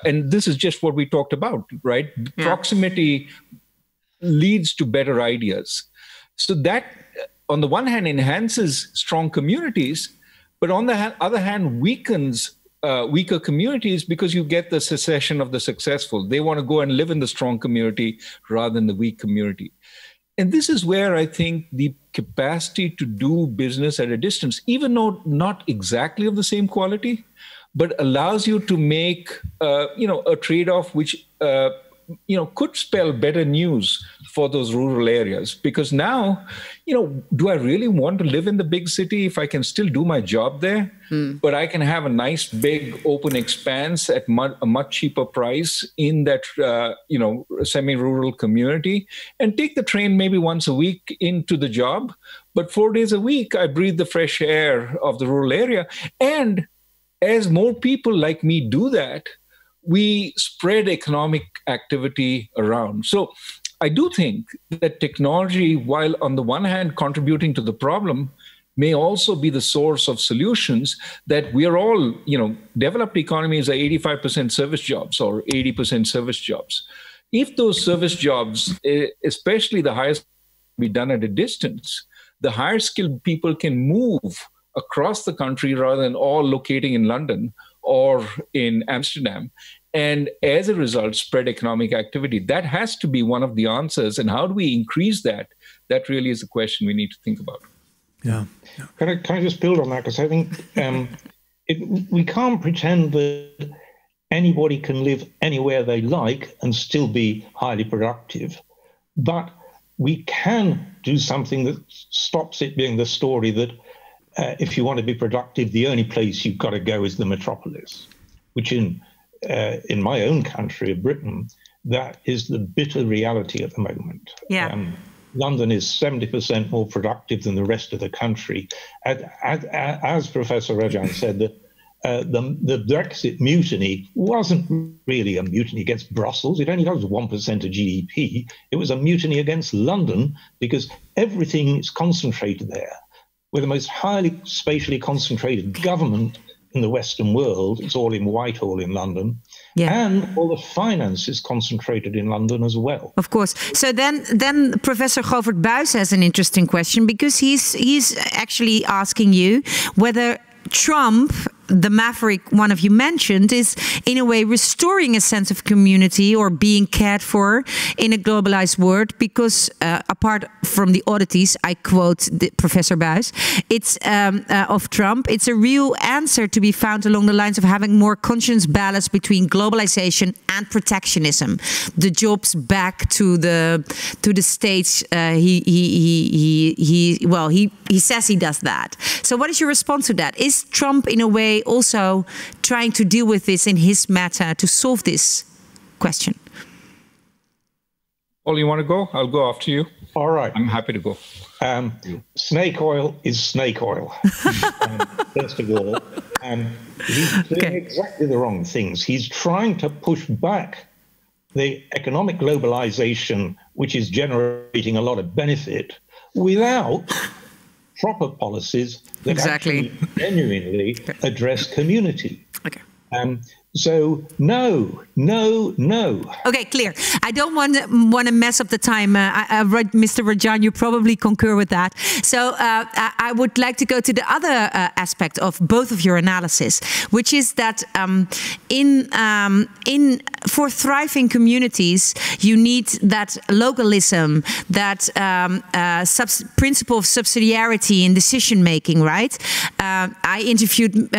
And this is just what we talked about, right? Yeah. Proximity leads to better ideas. So that, on the one hand, enhances strong communities, but on the other hand, weakens weaker communities, because you get the secession of the successful. They want to go and live in the strong community rather than the weak community. And this is where I think the capacity to do business at a distance, even though not exactly of the same quality, but allows you to make a trade-off which could spell better news for those rural areas. Because now, do I really want to live in the big city if I can still do my job there, but I can have a nice big open expanse at a much cheaper price in that semi-rural community, and take the train maybe once a week into the job, but 4 days a week I breathe the fresh air of the rural area. And as more people like me do that, we spread economic activity around. So I do think that technology, while on the one hand contributing to the problem, may also be the source of solutions that we are all, developed economies are 85% service jobs or 80% service jobs. If those service jobs, especially the highest, be done at a distance, the higher skilled people can move across the country rather than all locating in London or in Amsterdam, and as a result, spread economic activity. That has to be one of the answers. And how do we increase that? That really is the question we need to think about. Yeah. Can I just build on that? Because I think we can't pretend that anybody can live anywhere they like and still be highly productive. But we can do something that stops it being the story that if you want to be productive, the only place you've got to go is the metropolis, which in my own country of Britain, that is the bitter reality at the moment. Yeah. London is 70% more productive than the rest of the country. As Professor Rajan said, the Brexit mutiny wasn't really a mutiny against Brussels. It only has 1% of GDP. It was a mutiny against London because everything is concentrated there. We're the most highly spatially concentrated government in the Western world. It's all in Whitehall in London. Yeah. And all the finance is concentrated in London as well. Of course. So then Professor Govert Buys has an interesting question, because he's actually asking you whether Trump, the maverick one of you mentioned, is in a way restoring a sense of community or being cared for in a globalized world, because apart from the oddities, I quote Professor Buys, it's of Trump, it's a real answer to be found along the lines of having more conscious balance between globalization and protectionism. The jobs back to the states. He says he does that. So what is your response to that? Is Trump in a way also trying to deal with this in his matter to solve this question? Paul, you want to go? I'll go after you. All right. I'm happy to go. Snake oil is snake oil, first of all. He's doing exactly the wrong things. He's trying to push back the economic globalization, which is generating a lot of benefit, without proper policies that actually genuinely address community. Okay. So no. Okay, clear. I don't want to mess up the time. Mr. Rajan, you probably concur with that. So I would like to go to the other aspect of both of your analysis, which is that for thriving communities, you need that localism, that principle of subsidiarity in decision making, right? I interviewed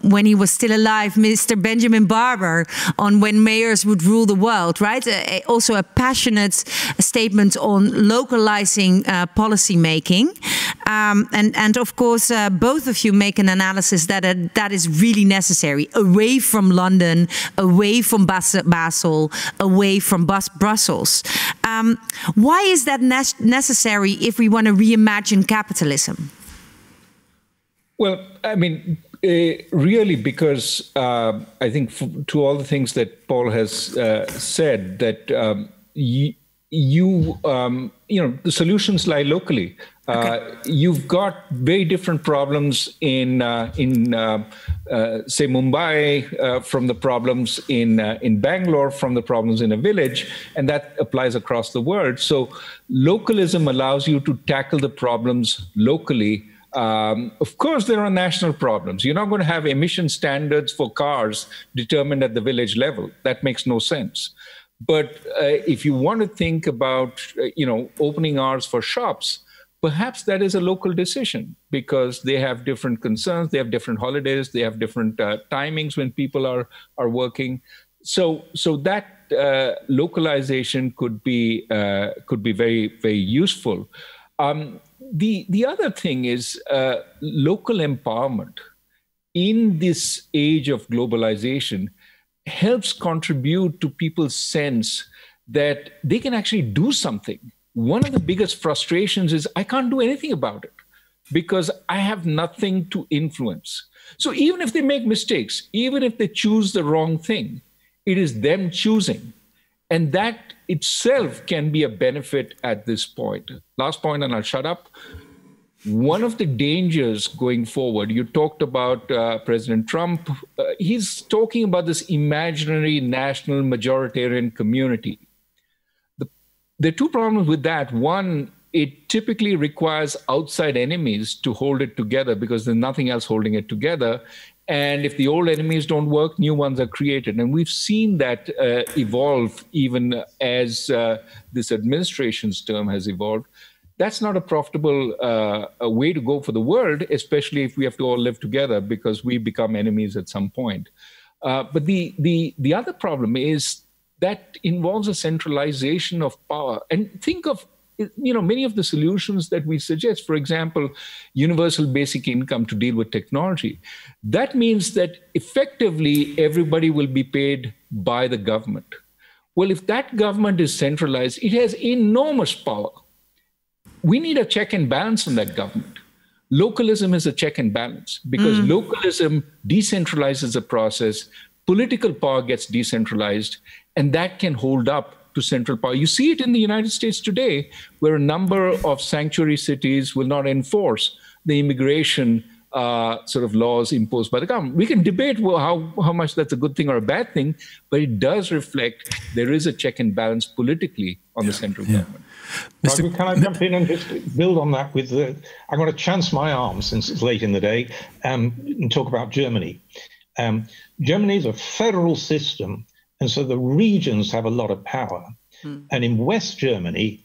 when he was still alive, Mr. Benjamin Barber, on when mayors would rule the world, right? Also a passionate statement on localizing policy making. And of course, both of you make an analysis that is really necessary, away from London, away from Basel, away from Brussels. Why is that necessary if we want to reimagine capitalism? Well, I mean, really, because I think to all the things that Paul has said, that the solutions lie locally. You've got very different problems in say, Mumbai from the problems in Bangalore, from the problems in a village, and that applies across the world. So localism allows you to tackle the problems locally. Of course, there are national problems. You're not going to have emission standards for cars determined at the village level. That makes no sense. But if you want to think about, opening hours for shops, perhaps that is a local decision because they have different concerns, they have different holidays, they have different timings when people are working. So that localization could be very, very useful. The other thing is local empowerment in this age of globalization helps contribute to people's sense that they can actually do something. One of the biggest frustrations is I can't do anything about it because I have nothing to influence. So even if they make mistakes, even if they choose the wrong thing, it is them choosing. And that itself can be a benefit at this point. Last point, and I'll shut up. One of the dangers going forward, you talked about President Trump. He's talking about this imaginary national majoritarian community. There are two problems with that. One, it typically requires outside enemies to hold it together because there's nothing else holding it together. And if the old enemies don't work, new ones are created. And we've seen that evolve even as this administration's term has evolved. That's not a profitable way to go for the world, especially if we have to all live together because we become enemies at some point. But the other problem is that involves a centralization of power. And think of many of the solutions that we suggest, for example, universal basic income to deal with technology. That means that effectively everybody will be paid by the government. Well, if that government is centralized, it has enormous power. We need a check and balance on that government. Localism is a check and balance because localism decentralizes the process, political power gets decentralized, and that can hold up to central power. You see it in the United States today, where a number of sanctuary cities will not enforce the immigration sort of laws imposed by the government. We can debate how much that's a good thing or a bad thing, but it does reflect there is a check and balance politically on the central government. Raghu, can I jump in and just build on that with I'm going to chance my arm since it's late in the day and talk about Germany. Germany is a federal system, and so the regions have a lot of power. And in West Germany,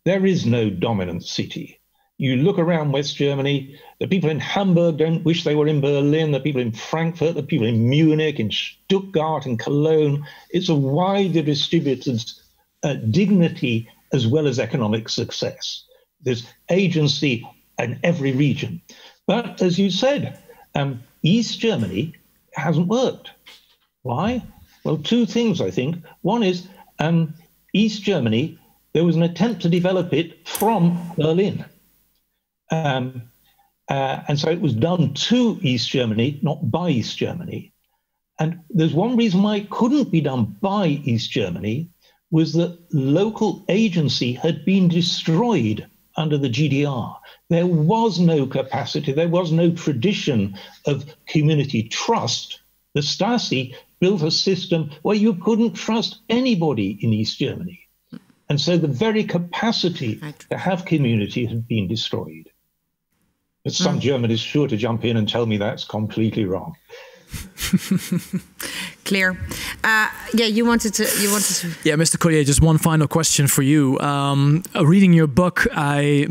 there is no dominant city. You look around West Germany, the people in Hamburg don't wish they were in Berlin, the people in Frankfurt, the people in Munich, in Stuttgart, and Cologne. It's a widely distributed dignity as well as economic success. There's agency in every region. But as you said, East Germany hasn't worked. Why? Well, two things, I think. One is East Germany, there was an attempt to develop it from Berlin. And so it was done to East Germany, not by East Germany. And there's one reason why it couldn't be done by East Germany was that local agency had been destroyed under the GDR. There was no capacity, there was no tradition of community trust. The Stasi built a system where you couldn't trust anybody in East Germany. And so the very capacity to have community had been destroyed. But some German is sure to jump in and tell me that's completely wrong. Clear. Yeah, you wanted to. Yeah, Mr. Collier, just one final question for you. Reading your book, I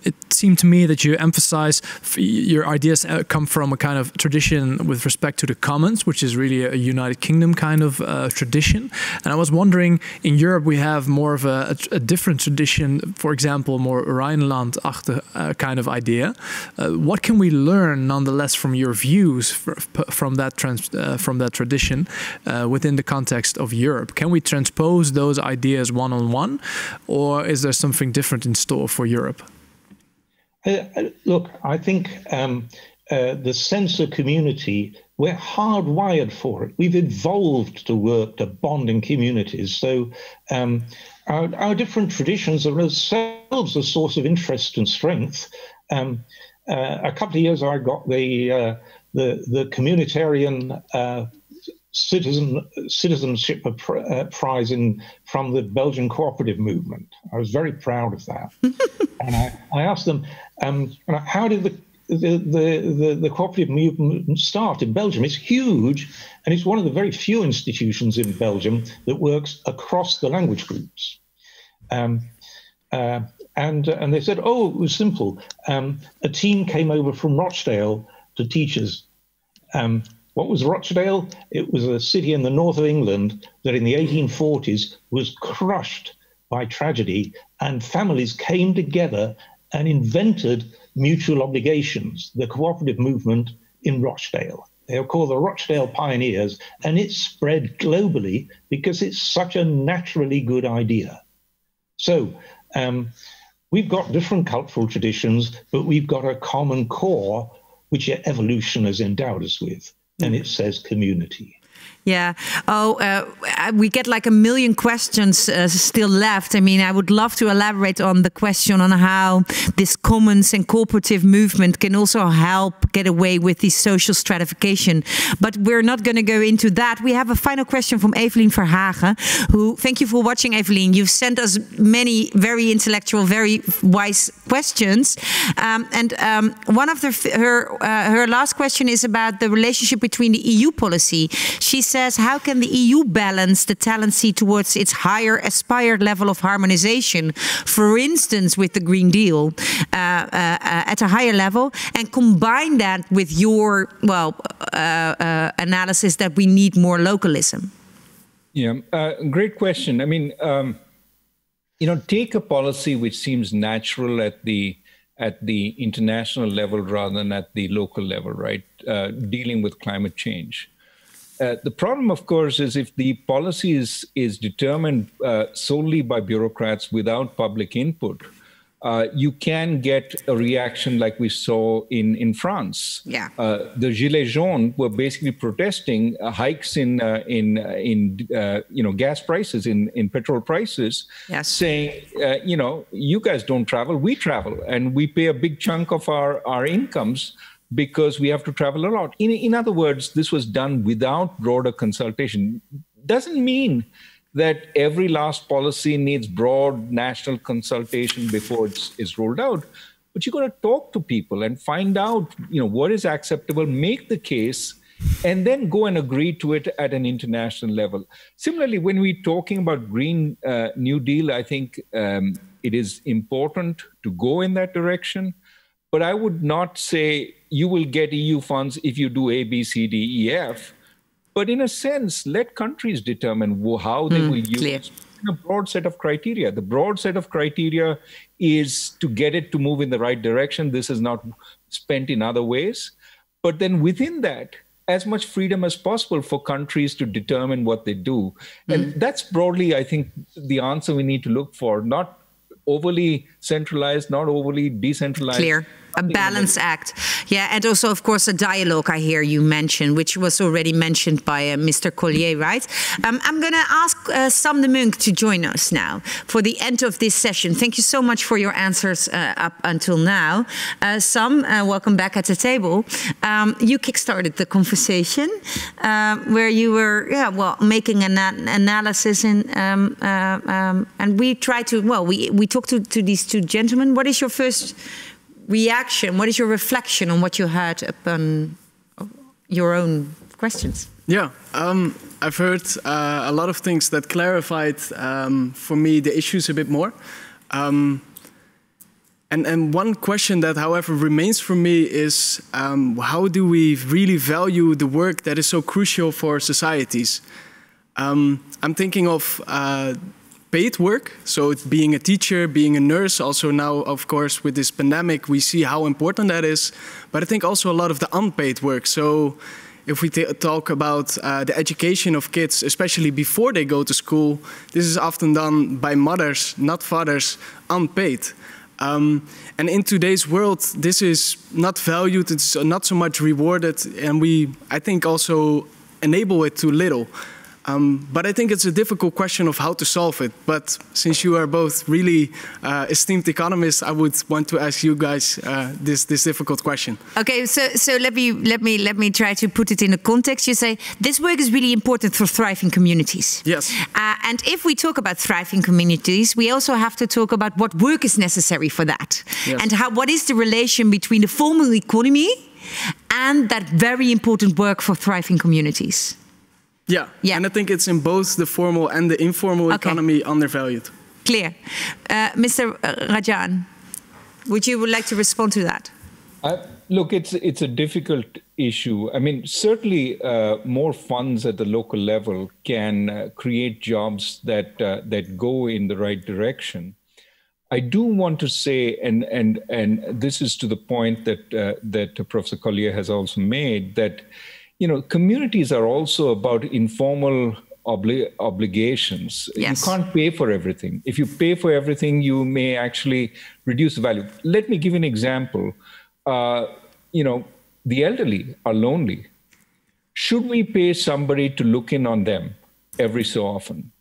it seemed to me that you emphasize your ideas come from a kind of tradition with respect to the commons, which is really a United Kingdom kind of tradition. And I was wondering, in Europe, we have more of a different tradition, for example, more Rhineland-achtig kind of idea. What can we learn, nonetheless, from your views from that tradition within the context of Europe? Can we transpose those ideas one-on-one, or is there something different in store for Europe? Look, I think the sense of community, we're hardwired for it. We've evolved to work, to bond in communities. So our different traditions are themselves a source of interest and strength. A couple of years ago, I got the communitarian citizenship prize from the Belgian cooperative movement. I was very proud of that. And I asked them, how did the cooperative movement start in Belgium? It's huge, and it's one of the very few institutions in Belgium that works across the language groups. And they said, oh, it was simple. A team came over from Rochdale to teach us. What was Rochdale? It was a city in the north of England that in the 1840s was crushed by tragedy, and families came together and invented mutual obligations, the cooperative movement in Rochdale. They are called the Rochdale Pioneers, and it spread globally because it's such a naturally good idea. So we've got different cultural traditions, but we've got a common core, which evolution has endowed us with, and it says community. Yeah. Oh, we get like a million questions still left. I mean, I would love to elaborate on the question on how this commons and cooperative movement can also help get away with this social stratification. But we're not going to go into that. We have a final question from Evelien Verhagen, who, thank you for watching, Evelien. You've sent us many very intellectual, very wise questions. One of her last question is about the relationship between the EU policy. She says, how can the EU balance the tendency towards its higher aspired level of harmonization, for instance, with the Green Deal at a higher level, and combine that with your, analysis that we need more localism? Yeah, great question. I mean, take a policy which seems natural at the international level rather than at the local level, right? Dealing with climate change. The problem, of course, is if the policy is determined solely by bureaucrats without public input, you can get a reaction like we saw in France. Yeah. The Gilets jaunes were basically protesting hikes in gas prices, in petrol prices, yes, saying, you guys don't travel, we travel, and we pay a big chunk of our incomes because we have to travel a lot. In other words, this was done without broader consultation. Doesn't mean that every last policy needs broad national consultation before it's rolled out. But you got to talk to people and find out, what is acceptable, make the case, and then go and agree to it at an international level. Similarly, when we're talking about Green New Deal, I think it is important to go in that direction. But I would not say you will get EU funds if you do A, B, C, D, E, F. But in a sense, let countries determine how they will use a broad set of criteria. The broad set of criteria is to get it to move in the right direction. This is not spent in other ways. But then within that, as much freedom as possible for countries to determine what they do. And that's broadly, I think, the answer we need to look for. Not overly centralized, not overly decentralized. Clear. A balance act. Yeah, and also, of course, a dialogue I hear you mention, which was already mentioned by Mr. Collier, right? I'm going to ask Sam de Munk to join us now for the end of this session. Thank you so much for your answers up until now. Sam, welcome back at the table. You kickstarted the conversation where you were, making an analysis and we tried to, we talked to these two gentlemen. What is your first reaction? What is your reflection on what you heard upon your own questions? Yeah, I've heard a lot of things that clarified for me the issues a bit more. And one question that, however, remains for me is how do we really value the work that is so crucial for societies? I'm thinking of paid work, so it's being a teacher, being a nurse. Also now, of course, with this pandemic, we see how important that is. But I think also a lot of the unpaid work. So if we talk about the education of kids, especially before they go to school, this is often done by mothers, not fathers, unpaid. And in today's world, this is not valued, it's not so much rewarded, and we, I think, also enable it too little. But I think it's a difficult question of how to solve it. But since you are both really esteemed economists, I would want to ask you guys this difficult question. Okay, so let me try to put it in a context. You say this work is really important for thriving communities. Yes. And if we talk about thriving communities, we also have to talk about what work is necessary for that, yes. and what is the relation between the formal economy and that very important work for thriving communities. Yeah, and I think it's in both the formal and the informal economy undervalued. Clear. Mr. Rajan, would you like to respond to that? Look, it's a difficult issue. I mean, certainly more funds at the local level can create jobs that go in the right direction. I do want to say, and this is to the point that Professor Collier has also made, that communities are also about informal obligations. Yes. You can't pay for everything. If you pay for everything, you may actually reduce the value. Let me give you an example. The elderly are lonely. Should we pay somebody to look in on them every so often?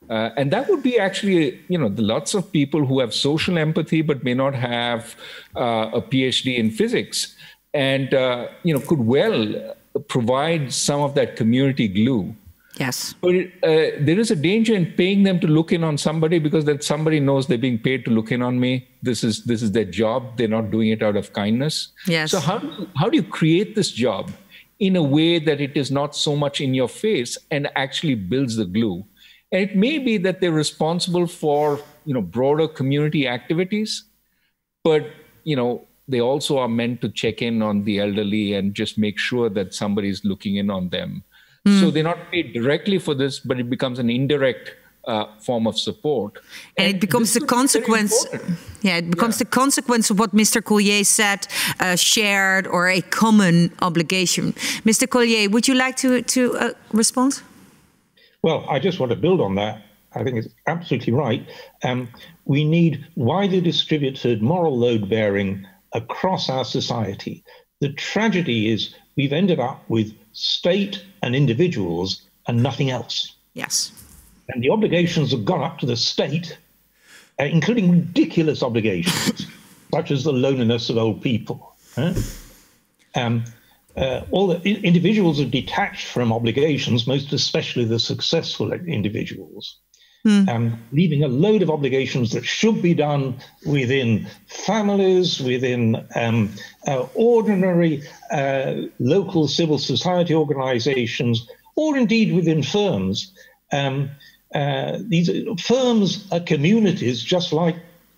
And that would be actually, lots of people who have social empathy but may not have a PhD in physics, and could well provide some of that community glue. Yes. But there is a danger in paying them to look in on somebody, because that somebody knows they're being paid to look in on me. This is their job. They're not doing it out of kindness. Yes. So how do you create this job in a way that it is not so much in your face and actually builds the glue? And it may be that they're responsible for broader community activities, but they also are meant to check in on the elderly and just make sure that somebody's looking in on them. So they're not paid directly for this, but it becomes an indirect form of support. And it becomes the consequence. Yeah, it becomes the consequence of what Mr. Collier said, shared or a common obligation. Mr. Collier, would you like to respond? Well, I just want to build on that. I think it's absolutely right. We need widely distributed moral load bearing across our society. The tragedy is we've ended up with state and individuals and nothing else. Yes. And the obligations have gone up to the state, including ridiculous obligations, such as the loneliness of old people. All the individuals are detached from obligations, most especially the successful individuals, leaving a load of obligations that should be done within families, within ordinary local civil society organizations, or indeed within firms. These firms are communities just like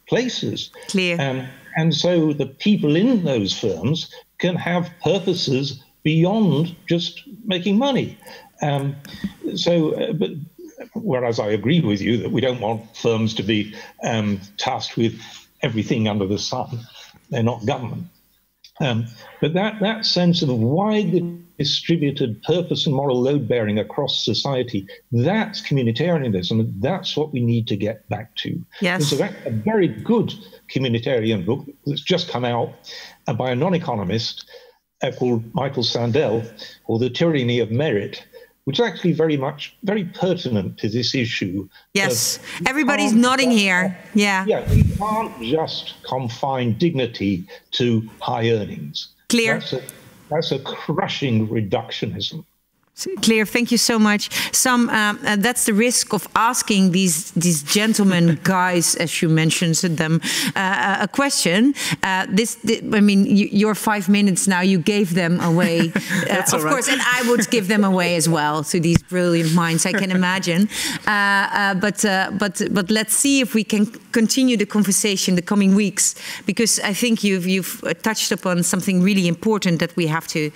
places. Clear. And so the people in those firms can have purposes beyond just making money. But whereas I agree with you that we don't want firms to be tasked with everything under the sun. They're not government. But that sense of widely distributed purpose and moral load bearing across society, that's communitarianism. That's what we need to get back to. Yes. And so that's a very good communitarian book that's just come out by a non-economist called Michael Sandel, called The Tyranny of Merit, which is actually very pertinent to this issue. Yes, everybody's nodding here. Yeah. Yeah, you can't just confine dignity to high earnings. Clear. That's a crushing reductionism. Clear, thank you so much. That's the risk of asking these gentlemen, guys, as you mentioned them, a question. Your 5 minutes now, you gave them away, of course, and I would give them away as well to these brilliant minds, I can imagine. But let's see if we can continue the conversation the coming weeks, because I think you've touched upon something really important that we have to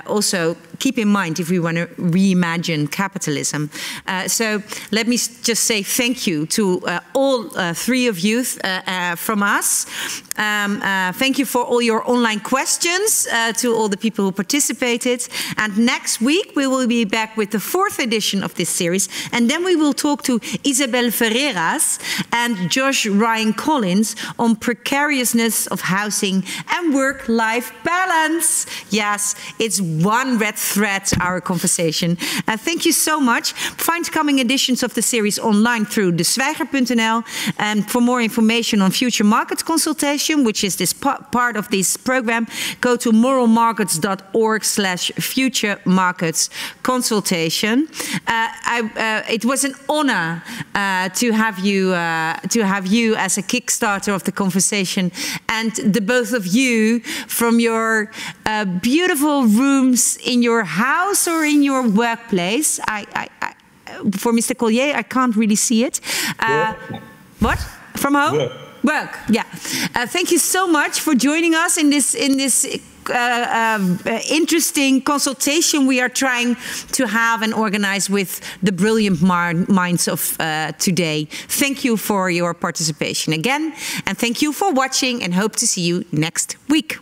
also keep in mind if we want to reimagine capitalism. So let me just say thank you to all three of you from us. Thank you for all your online questions, to all the people who participated. And next week we will be back with the 4th edition of this series. And then we will talk to Isabel Ferreiras and Joy Josh Ryan Collins on precariousness of housing and work-life balance. Yes, it's one red thread, our conversation. Thank you so much. Find coming editions of the series online through deswijger.nl. And for more information on future market consultation, which is this part of this program, go to moralmarkets.org/future markets consultation. It was an honor to have you as a kickstarter of the conversation, and the both of you from your beautiful rooms in your house or in your workplace. For Mr. Collier, I can't really see it. What? From home? Work. Yeah. Thank you so much for joining us in this interesting consultation we are trying to have and organize with the brilliant minds of today. Thank you for your participation again, and thank you for watching, and hope to see you next week.